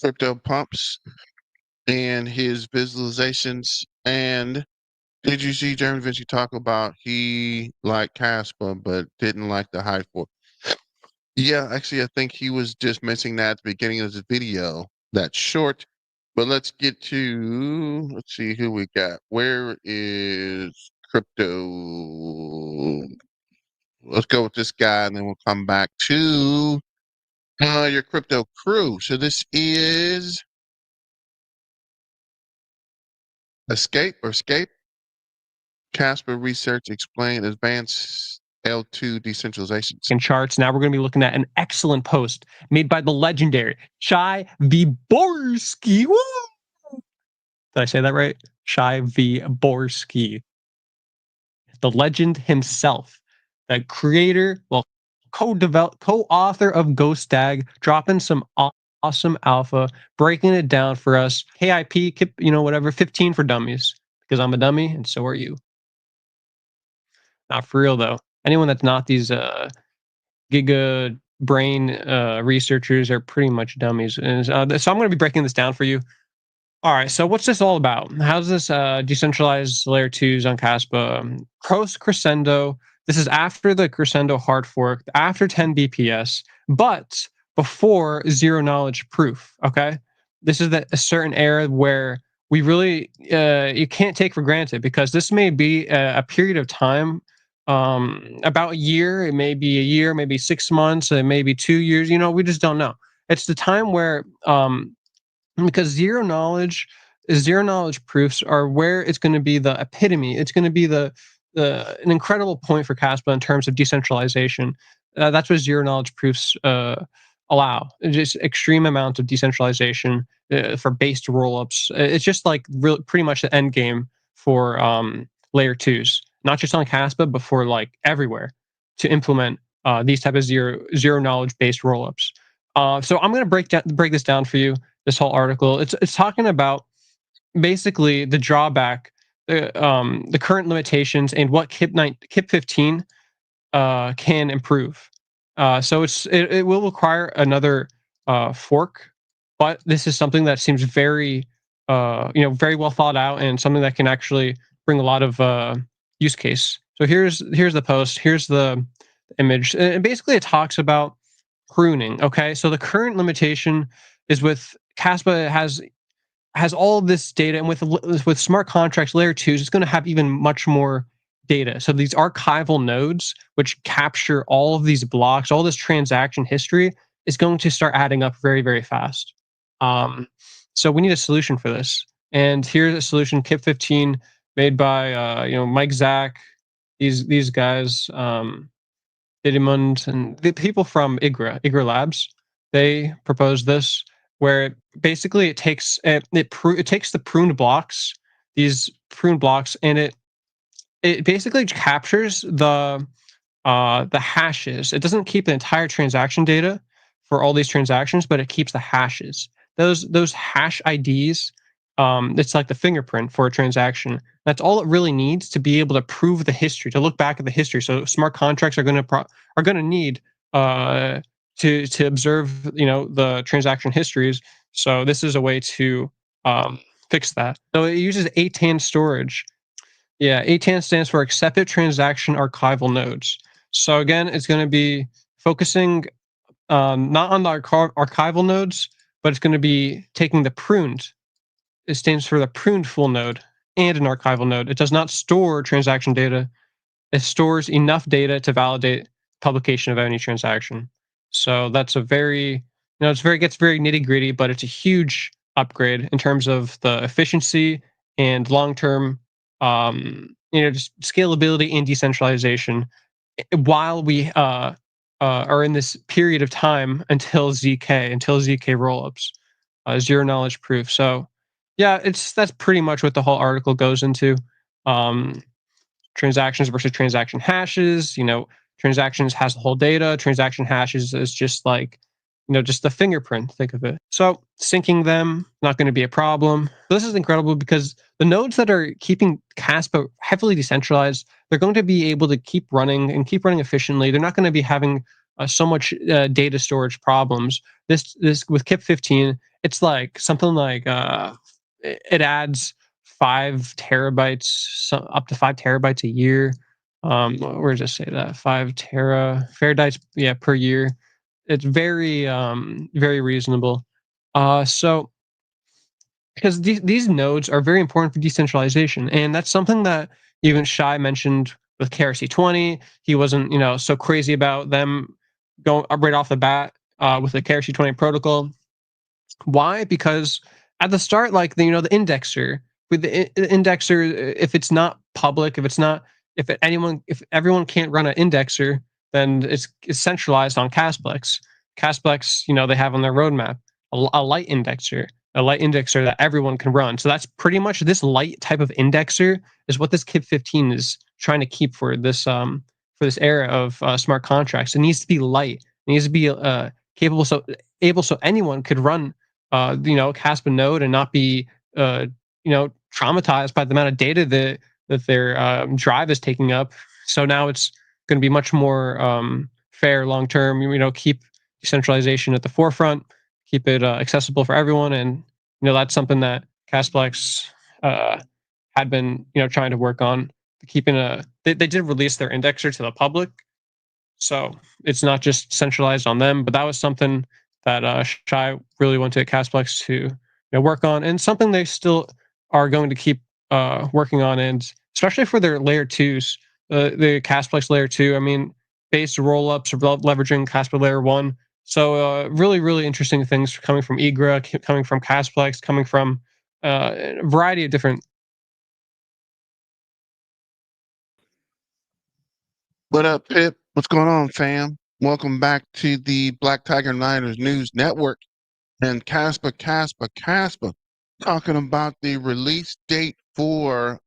Crypto Pumps and his visualizations. And did you see Jeremy Vinci talk about he liked Kaspa but didn't like the high fork? Yeah, actually, I think he was just mentioning that at the beginning of the video. That's short. But let's get to, let's see who we got. Where is crypto? Let's go with this guy, and then we'll come back to your crypto crew. So this is Escape. Casper Research Explained Advanced L2 Decentralization. And charts. Now we're going to be looking at an excellent post made by the legendary Shai Vyborski. Woo! Did I say that right? Shai Vyborski. The legend himself, the creator, well, co-author of Ghost Stag, dropping some awesome alpha, breaking it down for us. KIP, whatever, 15 for dummies, because I'm a dummy and so are you. Not for real though. Anyone that's not these giga brain researchers are pretty much dummies. And so I'm going to be breaking this down for you. All right, so what's this all about? How's this decentralized layer 2s on Kaspa? Post Crescendo. This is after the Crescendo hard fork, after 10 BPS, but before zero knowledge proof. Okay, this is a certain era where we really you can't take for granted, because this may be a period of time, about a year. It may be a year, maybe 6 months, it may be 2 years. We just don't know. It's the time where because zero knowledge proofs are where it's going to be the epitome. It's going to be an incredible point for Kaspa in terms of decentralization. That's what zero knowledge proofs allow. Just extreme amounts of decentralization for based rollups. It's just like pretty much the end game for layer 2s, not just on Kaspa, but for like everywhere, to implement these type of zero knowledge based rollups. So I'm going to break this down for you. This whole article, it's talking about basically the drawback, the current limitations, and what KIP 15 can improve. So it will require another fork, but this is something that seems very very well thought out, and something that can actually bring a lot of use case. So here's the post. Here's the image, and basically it talks about pruning. Okay, so the current limitation is with Kaspa has all this data, and with smart contracts layer 2s, it's going to have even much more data. So these archival nodes, which capture all of these blocks, all this transaction history, is going to start adding up very, very fast. So we need a solution for this. And here's a solution, KIP 15, made by Mike Zach, these guys. Didymund, and the people from Igra Labs, they proposed this, where basically it takes it takes the pruned blocks, these pruned blocks, and it basically captures the hashes. It doesn't keep the entire transaction data for all these transactions, but it keeps the hashes. Those hash IDs, it's like the fingerprint for a transaction. That's all it really needs to be able to prove the history, to look back at the history. So smart contracts are going to need to observe, the transaction histories. So this is a way to fix that. So it uses ATAN storage. Yeah, ATAN stands for Accepted Transaction Archival Nodes. So again, it's going to be focusing not on the archival nodes, but it's going to be taking the pruned. It stands for the pruned full node and an archival node. It does not store transaction data. It stores enough data to validate publication of any transaction. So that's a very, gets very nitty gritty, but it's a huge upgrade in terms of the efficiency and long-term, just scalability and decentralization while we are in this period of time until ZK rollups, zero knowledge proof. So yeah, that's pretty much what the whole article goes into. Transactions versus transaction hashes. Transactions has the whole data. Transaction hashes is just like, just the fingerprint. Think of it. So syncing them not going to be a problem. This is incredible because the nodes that are keeping Kaspa heavily decentralized, they're going to be able to keep running efficiently. They're not going to be having so much data storage problems. This with KIP 15, it's like something like it adds 5 terabytes, up to 5 terabytes a year. Where does it say that? 5 terabytes, per year. It's very, very reasonable. So because these nodes are very important for decentralization, and that's something that even Shai mentioned with KRC20. He wasn't, so crazy about them going right off the bat with the KRC20 protocol. Why? Because at the start, like the indexer, with the indexer, if it's not public, if everyone can't run an indexer, then it's centralized on Casplex. Casplex, they have on their roadmap a light indexer, that everyone can run. So that's pretty much this light type of indexer is what this KIP 15 is trying to keep for this era of smart contracts. It needs to be light. It needs to be capable, so anyone could run Kaspa node and not be traumatized by the amount of data that their drive is taking up. So now it's going to be much more fair long term. Keep decentralization at the forefront, keep it accessible for everyone, and that's something that Casplex had been trying to work on. Keeping they did release their indexer to the public, so it's not just centralized on them. But that was something that Shai really wanted Casplex to work on, and something they still are going to keep working on, and especially for their layer 2s, the Casplex layer 2. I mean, base rollups leveraging Kaspa layer 1. So really, really interesting things coming from Igra, coming from Casplex, coming from a variety of different. What up, Pip? What's going on, fam? Welcome back to the Black Tiger Niners News Network and Kaspa, talking about the release date for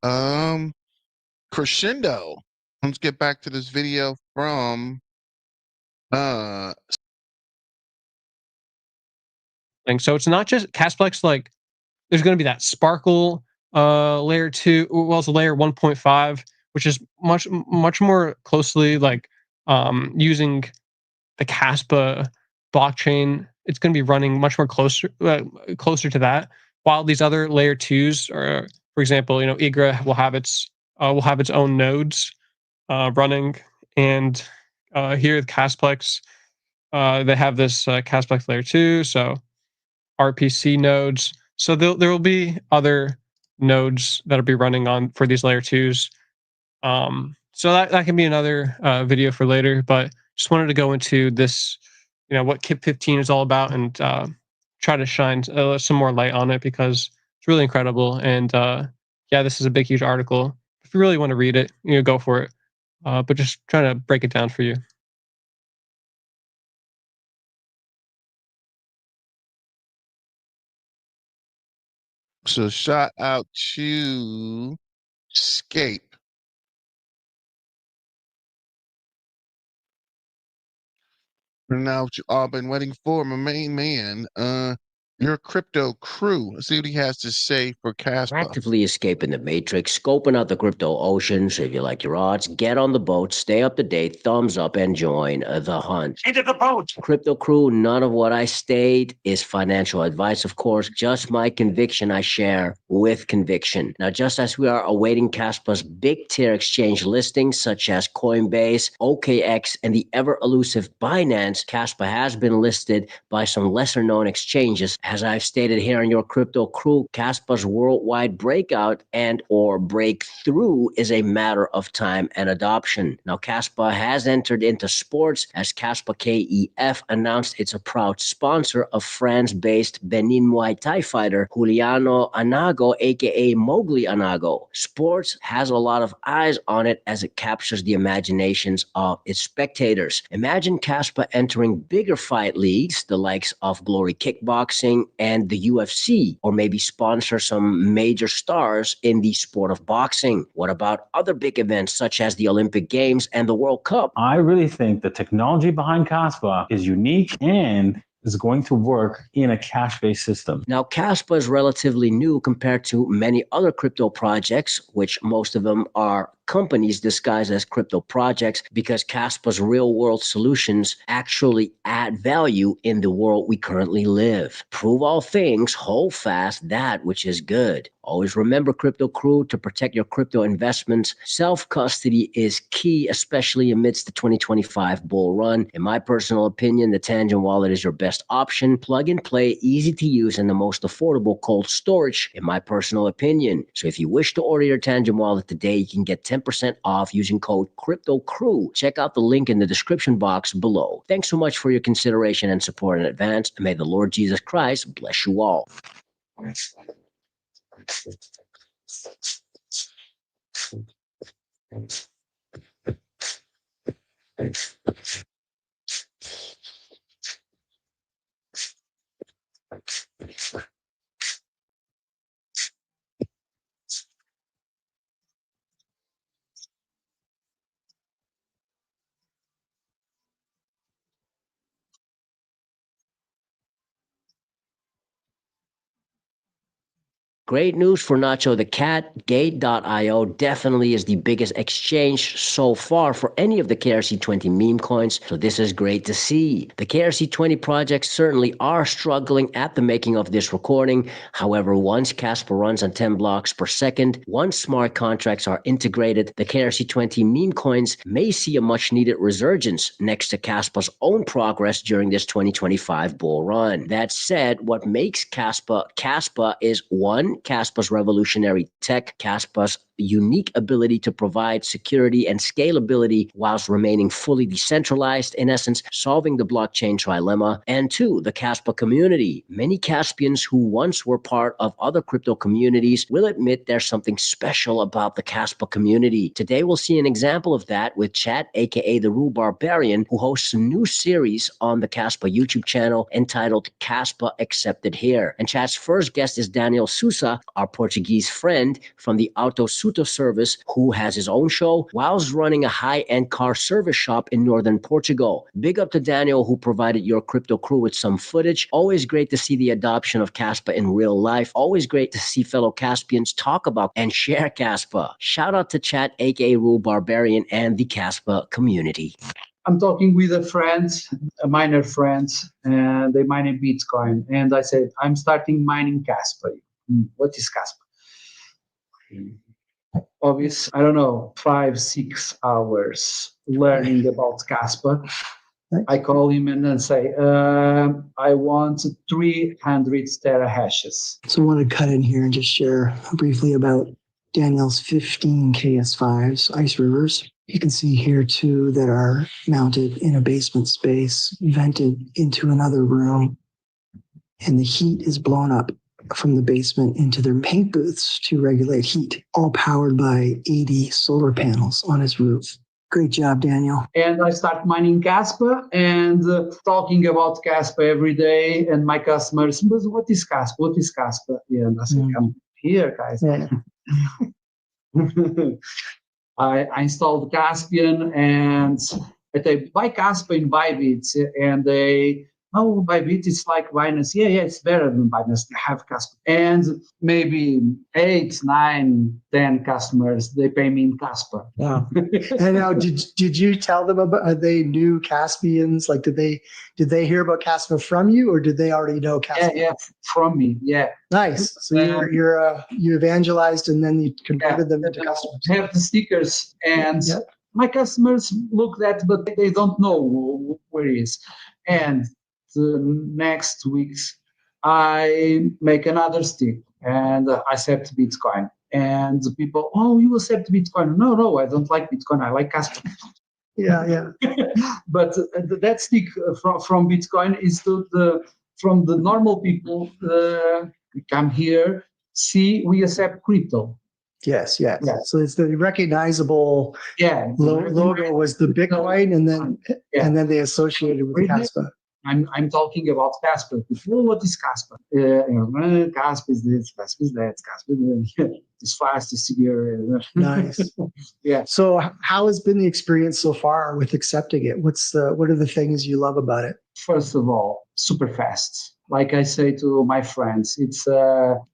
Crescendo. Let's get back to this video from So it's not just Casplex. Like, there's going to be that Sparkle layer 2, well, it's layer 1.5, which is much more closely like using the Kaspa blockchain. It's going to be running much more closer to that. While these other layer 2s are, for example, Igra will have its own nodes running, and here at Casplex, they have this Casplex layer 2, so RPC nodes. So there will be other nodes that'll be running on for these layer 2s. So that can be another video for later, but just wanted to go into this, what KIP 15 is all about, and try to shine some more light on it, because it's really incredible. And this is a big, huge article. If you really want to read it, go for it. But just trying to break it down for you. So shout out to Scape. And now what you all been waiting for, my main man, your crypto crew. Let's see what he has to say for Kaspa. Actively escaping the matrix, scoping out the crypto ocean. So if you like your odds, get on the boat, stay up to date, thumbs up, and join the hunt. Into the boat! Crypto crew, none of what I state is financial advice, of course, just my conviction I share with conviction. Now, just as we are awaiting Kaspa's big tier exchange listings, such as Coinbase, OKX, and the ever-elusive Binance, Kaspa has been listed by some lesser-known exchanges. As I've stated here on your crypto crew, Kaspa's worldwide breakout and or breakthrough is a matter of time and adoption. Now, Kaspa has entered into sports as Kaspa KEF announced it's a proud sponsor of France-based Benin Muay Thai fighter Juliano Anago, aka Mowgli Anago. Sports has a lot of eyes on it as it captures the imaginations of its spectators. Imagine Kaspa entering bigger fight leagues, the likes of Glory Kickboxing and the UFC, or maybe sponsor some major stars in the sport of boxing. What about other big events such as the Olympic Games and the World Cup? I really think the technology behind Kaspa is unique and is going to work in a cash-based system. Now, Kaspa is relatively new compared to many other crypto projects, which most of them are companies disguised as crypto projects, because Kaspa's real-world solutions actually add value in the world we currently live. Prove all things, hold fast that which is good. Always remember, crypto crew, to protect your crypto investments, self-custody is key, especially amidst the 2025 bull run. In my personal opinion, the Tangem wallet is your best option. Plug and play, easy to use, and the most affordable cold storage, in my personal opinion. So if you wish to order your Tangem wallet today, you can get 10% off using code CryptoCrew. Check out the link in the description box below. Thanks so much for your consideration and support in advance, and may the Lord Jesus Christ bless you all. Great news for Nacho the Cat. Gate.io definitely is the biggest exchange so far for any of the KRC20 meme coins, so this is great to see. The KRC20 projects certainly are struggling at the making of this recording. However, once Kaspa runs on 10 blocks per second, once smart contracts are integrated, the KRC20 meme coins may see a much needed resurgence next to Kaspa's own progress during this 2025 bull run. That said, what makes Kaspa is one, Kaspa's revolutionary tech, Kaspa's unique ability to provide security and scalability whilst remaining fully decentralized, in essence, solving the blockchain trilemma. And two, the Kaspa community. Many Caspians who once were part of other crypto communities will admit there's something special about the Kaspa community. Today, we'll see an example of that with Chat, aka the Rue Barbarian, who hosts a new series on the Kaspa YouTube channel entitled Kaspa Accepted Here. And Chat's first guest is Daniel Sousa, our Portuguese friend from the Auto Suto service, who has his own show whilst running a high-end car service shop in northern Portugal. Big up to Daniel, who provided your crypto crew with some footage. Always great to see the adoption of Kaspa in real life. Always great to see fellow Caspians talk about and share Kaspa. Shout out to Chat, aka Rule Barbarian, and the Kaspa community. I'm talking with a friend, a miner friend, and they mine Bitcoin. And I said, I'm starting mining Kaspa. What is Kaspa? Obvious, I don't know, 5-6 hours learning about Kaspa. I call him and then say, I want 300 terahashes. So I want to cut in here and just share briefly about Daniel's 15 KS5s ice rivers. You can see here two that are mounted in a basement space, vented into another room, and the heat is blown up from the basement into their paint booths to regulate heat, all powered by 80 solar panels on his roof. Great job, Daniel. And I start mining Kaspa and talking about Kaspa every day. And my customers, but what is Kaspa? What is Kaspa? Yeah, and I said, come here, guys. Yeah. I installed Caspian and they buy Kaspa in Bybit, and they, oh, Bybit is like Binance. Yeah, it's better than Binance. They have Kaspa. And maybe 8, 9, 10 customers, they pay me in Kaspa. Wow. And now, did you tell them about, are they new Caspians? Like, did they hear about Kaspa from you, or did they already know Kaspa? Yeah, from me. Yeah. Nice. So you evangelized and then you converted them into customers. I have the stickers, and my customers look at, but they don't know where it is. And the next weeks, I make another stick and I accept Bitcoin. And the people, oh, you accept Bitcoin? No, I don't like Bitcoin. I like Kaspa. Yeah. But that stick from Bitcoin is from the normal people. We come here, see, we accept crypto. Yes. So it's the recognizable logo was the Bitcoin, and then they associated with Kaspa. I'm talking about Kaspa. People, what is Kaspa? Kaspa is this, Kaspa is that, Kaspa is fast, it's severe. Nice. Yeah. So how has been the experience so far with accepting it? What are the things you love about it? First of all, super fast. Like I say to my friends, it's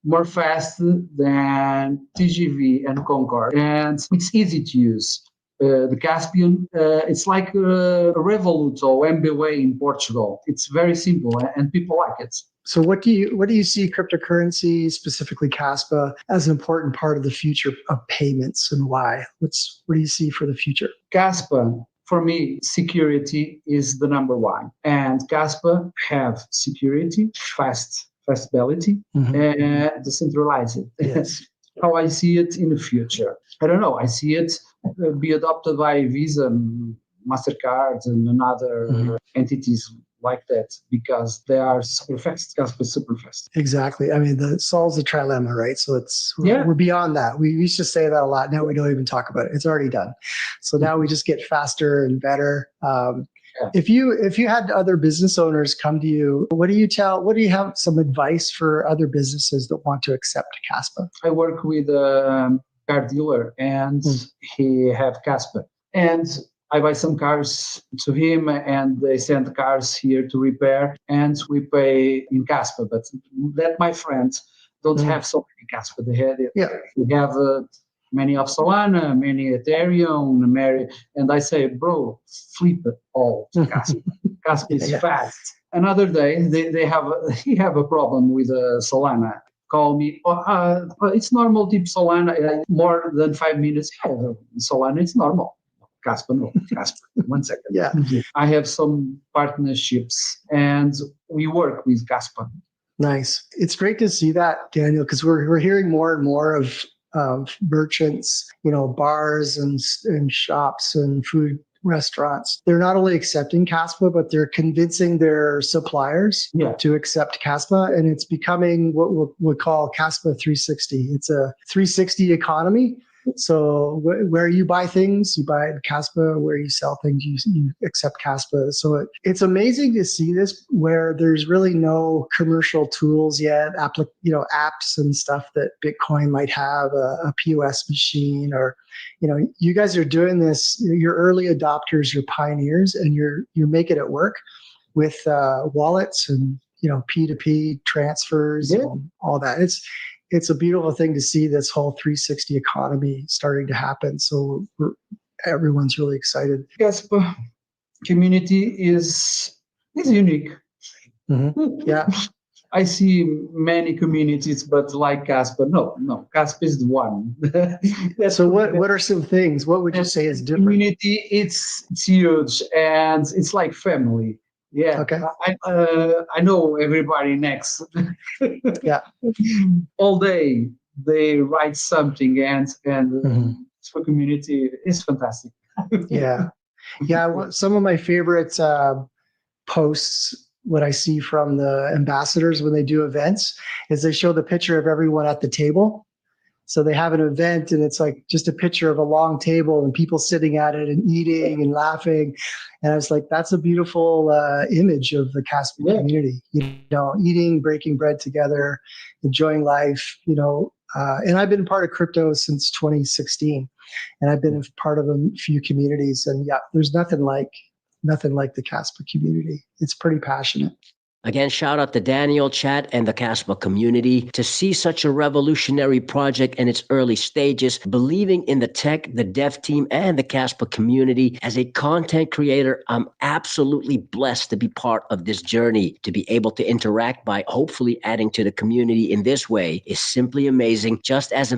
more fast than TGV and Concord, and it's easy to use. The Caspian, it's like Revolut or MBWay in Portugal. It's very simple, and people like it. So what do you see cryptocurrency, specifically Kaspa, as an important part of the future of payments, and why? What do you see for the future? Kaspa, for me, security is the number one. And Kaspa have security, fastability, and decentralized. Yes. How I see it in the future. I don't know. I see it be adopted by Visa, MasterCard, and other entities like that, because they are super fast. Kaspa is super fast. Exactly. I mean, the solves the trilemma, right? So we're beyond that. We used to say that a lot. Now we don't even talk about it. It's already done. So now we just get faster and better. If you had other business owners come to you, what do you have some advice for other businesses that want to accept Kaspa? I work with a car dealer, and he have Kaspa, and I buy some cars to him, and they send cars here to repair, and we pay in Kaspa. But that my friends don't have so many Kaspa. They have many of Solana, many Ethereum, and I say, bro, flip it all to Kaspa. Kaspa is fast. Another day, he have a problem with Solana. Call me, it's normal deep Solana, more than 5 minutes. Yeah, Solana is normal. Kaspa, no. Kaspa, 1 second. Yeah. I have some partnerships, and we work with Kaspa. Nice. It's great to see that, Daniel, because we're hearing more and more of merchants, bars and shops and food restaurants. They're not only accepting Kaspa, but they're convincing their suppliers to accept Kaspa, and it's becoming what we'll call Kaspa 360. It's a 360 economy. So where you buy things, you buy Kaspa. Where you sell things, you accept Kaspa. So it's amazing to see this where there's really no commercial tools yet, apps and stuff that Bitcoin might have, a POS machine, or you guys are doing this. You're early adopters, you're pioneers, and you're making it work with wallets and P2P transfers and all that. It's a beautiful thing to see this whole 360 economy starting to happen. So everyone's really excited. Kaspa community is unique. Yeah. I see many communities, but like Kaspa, no, Kaspa is the one. So what are some things? What would you say is different? Community, it's huge, and it's like family. Yeah. Okay. I know everybody next. Yeah. All day they write something, and for community is fantastic. Yeah. Some of my favorite posts, what I see from the ambassadors when they do events, is they show the picture of everyone at the table. So they have an event and it's like just a picture of a long table and people sitting at it and eating and laughing. And I was like, that's a beautiful image of the Kaspa community, eating, breaking bread together, enjoying life, and I've been part of crypto since 2016 and I've been a part of a few communities, and yeah, there's nothing like the Kaspa community. It's pretty passionate. Again, shout out to Daniel, chat, and the Kaspa community. To see such a revolutionary project in its early stages, believing in the tech, the dev team, and the Kaspa community. As a content creator, I'm absolutely blessed to be part of this journey. To be able to interact by hopefully adding to the community in this way is simply amazing. Just as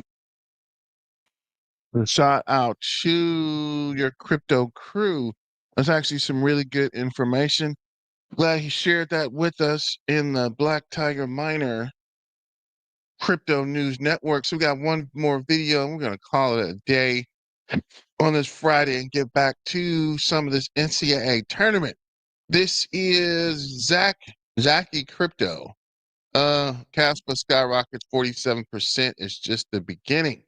Shout out to your crypto crew. That's actually some really good information. Glad he shared that with us in the Black Tiger Miner Crypto News Network. So we got one more video, and we're going to call it a day on this Friday and get back to some of this NCAA tournament. This is Zachy Crypto. Kaspa skyrockets 47% is just the beginning.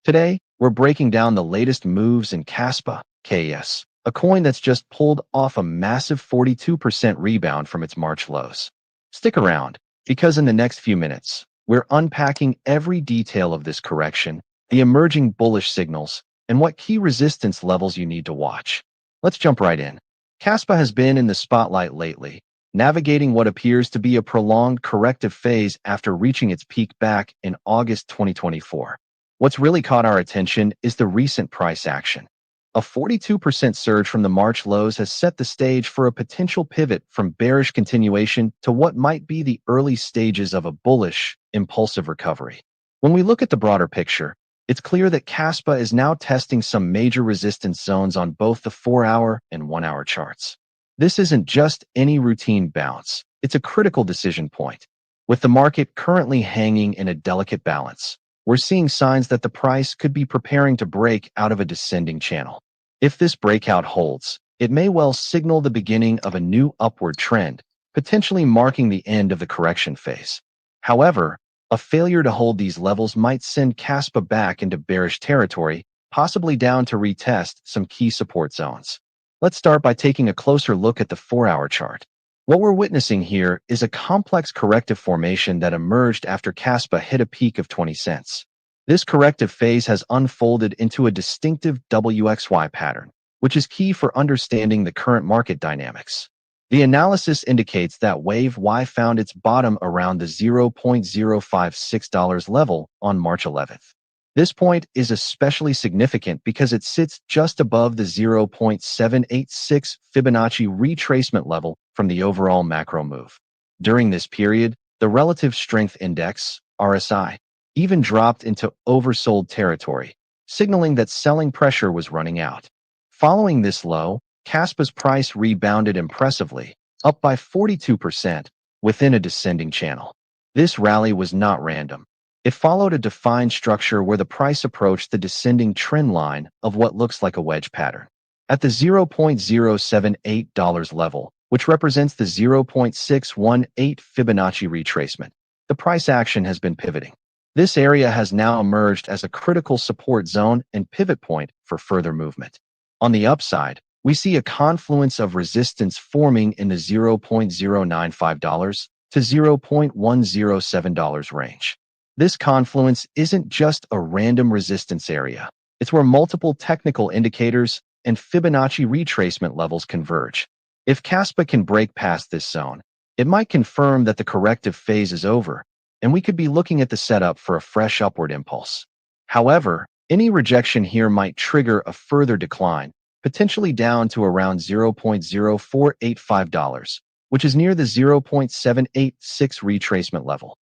Today, we're breaking down the latest moves in Kaspa, KS, a coin that's just pulled off a massive 42% rebound from its March lows. Stick around, because in the next few minutes, we're unpacking every detail of this correction, the emerging bullish signals, and what key resistance levels you need to watch. Let's jump right in. Kaspa has been in the spotlight lately, navigating what appears to be a prolonged corrective phase after reaching its peak back in August 2024. What's really caught our attention is the recent price action. A 42% surge from the March lows has set the stage for a potential pivot from bearish continuation to what might be the early stages of a bullish, impulsive recovery. When we look at the broader picture, it's clear that Kaspa is now testing some major resistance zones on both the 4-hour and 1-hour charts. This isn't just any routine bounce, it's a critical decision point. With the market currently hanging in a delicate balance, we're seeing signs that the price could be preparing to break out of a descending channel. If this breakout holds, it may well signal the beginning of a new upward trend, potentially marking the end of the correction phase. However, a failure to hold these levels might send Kaspa back into bearish territory, possibly down to retest some key support zones. Let's start by taking a closer look at the 4-hour chart. What we're witnessing here is a complex corrective formation that emerged after Kaspa hit a peak of 20 cents. This corrective phase has unfolded into a distinctive WXY pattern, which is key for understanding the current market dynamics. The analysis indicates that Wave Y found its bottom around the $0.056 level on March 11th. This point is especially significant because it sits just above the 0.786 Fibonacci retracement level from the overall macro move. During this period, the Relative Strength Index, RSI, even dropped into oversold territory, signaling that selling pressure was running out. Following this low, Kaspa's price rebounded impressively, up by 42% within a descending channel. This rally was not random. It followed a defined structure where the price approached the descending trend line of what looks like a wedge pattern. At the $0.078 level, which represents the 0.618 Fibonacci retracement, the price action has been pivoting. This area has now emerged as a critical support zone and pivot point for further movement. On the upside, we see a confluence of resistance forming in the $0.095 to $0.107 range. This confluence isn't just a random resistance area. It's where multiple technical indicators and Fibonacci retracement levels converge. If Kaspa can break past this zone, it might confirm that the corrective phase is over, and we could be looking at the setup for a fresh upward impulse. However, any rejection here might trigger a further decline, potentially down to around $0.0485, which is near the 0.786 retracement level.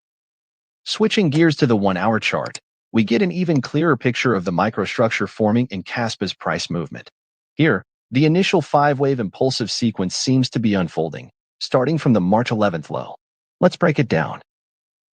Switching gears to the 1-hour chart, we get an even clearer picture of the microstructure forming in Kaspa's price movement. Here, the initial 5-wave impulsive sequence seems to be unfolding, starting from the March 11th low. Let's break it down.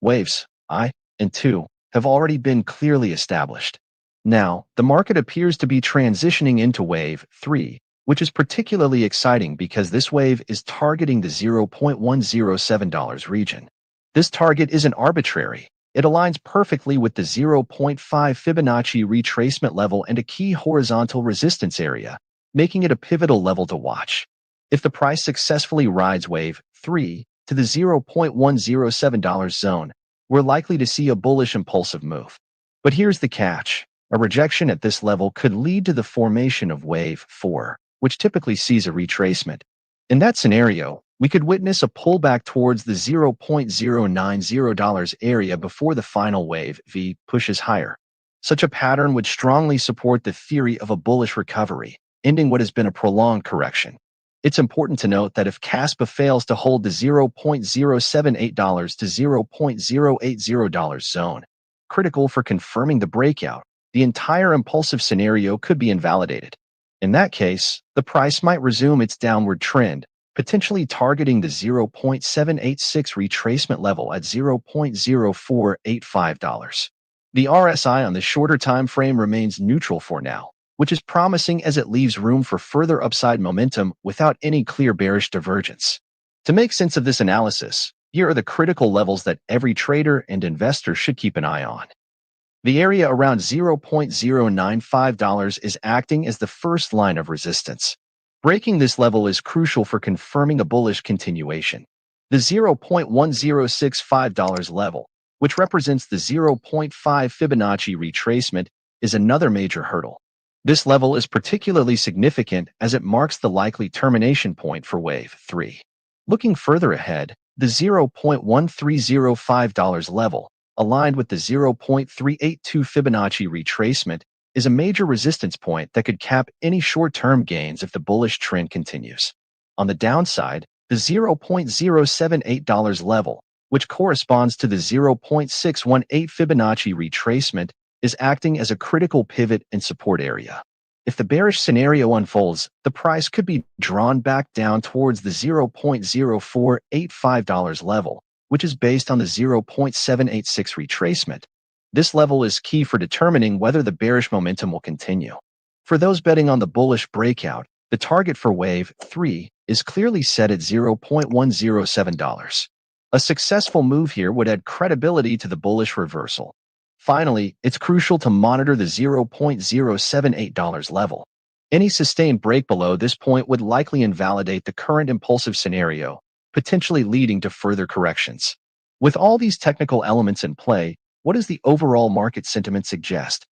Waves I and II have already been clearly established. Now, the market appears to be transitioning into Wave 3, which is particularly exciting because this wave is targeting the $0.107 region. This target isn't arbitrary. It aligns perfectly with the 0.5 Fibonacci retracement level and a key horizontal resistance area, making it a pivotal level to watch. If the price successfully rides wave 3 to the $0.107 zone, we're likely to see a bullish impulsive move. But here's the catch. A rejection at this level could lead to the formation of wave 4, which typically sees a retracement. In that scenario, we could witness a pullback towards the $0.090 area before the final wave V pushes higher. Such a pattern would strongly support the theory of a bullish recovery, ending what has been a prolonged correction. It's important to note that if Kaspa fails to hold the $0.078 to $0.080 zone, critical for confirming the breakout, the entire impulsive scenario could be invalidated. In that case, the price might resume its downward trend, potentially targeting the 0.786 retracement level at $0.0485. The RSI on the shorter time frame remains neutral for now, which is promising as it leaves room for further upside momentum without any clear bearish divergence. To make sense of this analysis, here are the critical levels that every trader and investor should keep an eye on. The area around $0.095 is acting as the first line of resistance. Breaking this level is crucial for confirming a bullish continuation. The $0.1065 level, which represents the 0.5 Fibonacci retracement, is another major hurdle. This level is particularly significant as it marks the likely termination point for wave 3. Looking further ahead, the $0.1305 level, aligned with the 0.382 Fibonacci retracement, is a major resistance point that could cap any short-term gains if the bullish trend continues. On the downside, the $0.078 level, which corresponds to the 0.618 Fibonacci retracement, is acting as a critical pivot and support area. If the bearish scenario unfolds, the price could be drawn back down towards the $0.0485 level, which is based on the 0.786 retracement. This level is key for determining whether the bearish momentum will continue. For those betting on the bullish breakout, the target for wave 3 is clearly set at $0.107. A successful move here would add credibility to the bullish reversal. Finally, it's crucial to monitor the $0.078 level. Any sustained break below this point would likely invalidate the current impulsive scenario, potentially leading to further corrections. With all these technical elements in play, what does the overall market sentiment suggest?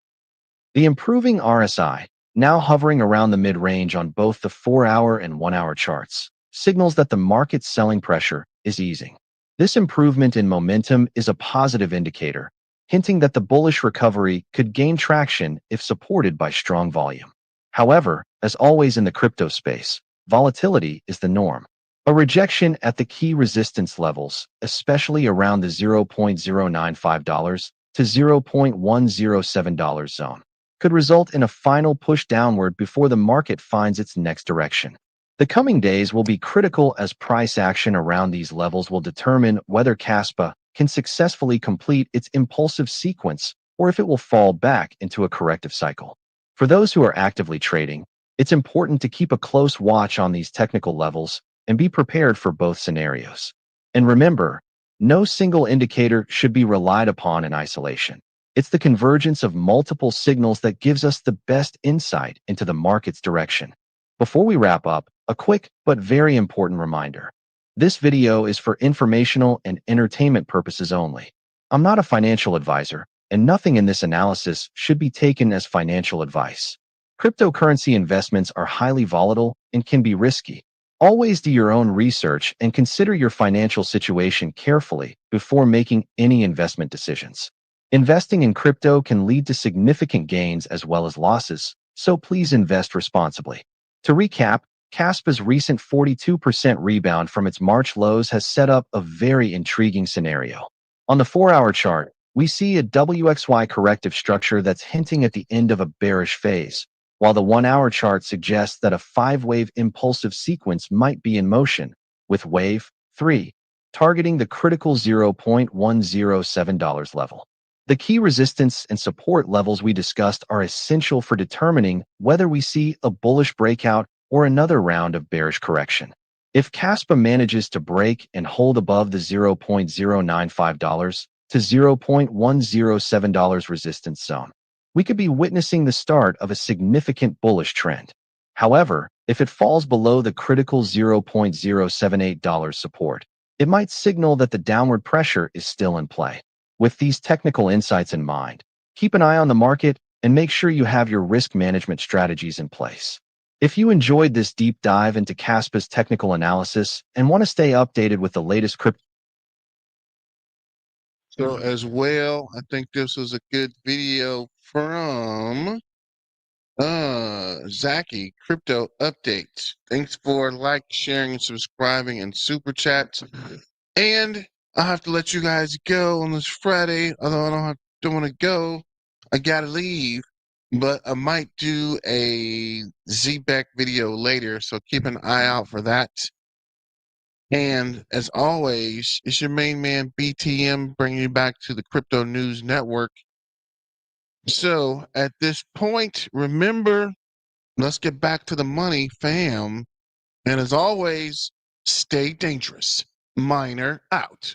The improving RSI, now hovering around the mid-range on both the 4-hour and 1-hour charts, signals that the market's selling pressure is easing. This improvement in momentum is a positive indicator, hinting that the bullish recovery could gain traction if supported by strong volume. However, as always in the crypto space, volatility is the norm. A rejection at the key resistance levels, especially around the $0.095 to $0.107 zone, could result in a final push downward before the market finds its next direction. The coming days will be critical as price action around these levels will determine whether Kaspa can successfully complete its impulsive sequence or if it will fall back into a corrective cycle. For those who are actively trading, it's important to keep a close watch on these technical levels and be prepared for both scenarios. And remember, no single indicator should be relied upon in isolation. It's the convergence of multiple signals that gives us the best insight into the market's direction. Before we wrap up, a quick but very important reminder. This video is for informational and entertainment purposes only. I'm not a financial advisor, and nothing in this analysis should be taken as financial advice. Cryptocurrency investments are highly volatile and can be risky. Always do your own research and consider your financial situation carefully before making any investment decisions. Investing in crypto can lead to significant gains as well as losses, so please invest responsibly. To recap, Kaspa's recent 42% rebound from its March lows has set up a very intriguing scenario. On the 4-hour chart, we see a WXY corrective structure that's hinting at the end of a bearish phase, while the 1-hour chart suggests that a 5-wave impulsive sequence might be in motion, with wave 3 targeting the critical $0.107 level. The key resistance and support levels we discussed are essential for determining whether we see a bullish breakout or another round of bearish correction. If Kaspa manages to break and hold above the $0.095 to $0.107 resistance zone, we could be witnessing the start of a significant bullish trend. However, if it falls below the critical $0.078 support, it might signal that the downward pressure is still in play. With these technical insights in mind, keep an eye on the market and make sure you have your risk management strategies in place. If you enjoyed this deep dive into Kaspa's technical analysis and want to stay updated with the latest crypto, So as well, I think this was a good video from Zaki Crypto Updates. Thanks for sharing, and subscribing, and super chats. And I have to let you guys go on this Friday, although I don't want to go. I gotta leave, but I might do a ZBEC video later, so keep an eye out for that. And as always, it's your main man BTM bringing you back to the Crypto News Network. So at this point, remember, let's get back to the money, fam. And as always, stay dangerous. Miner out.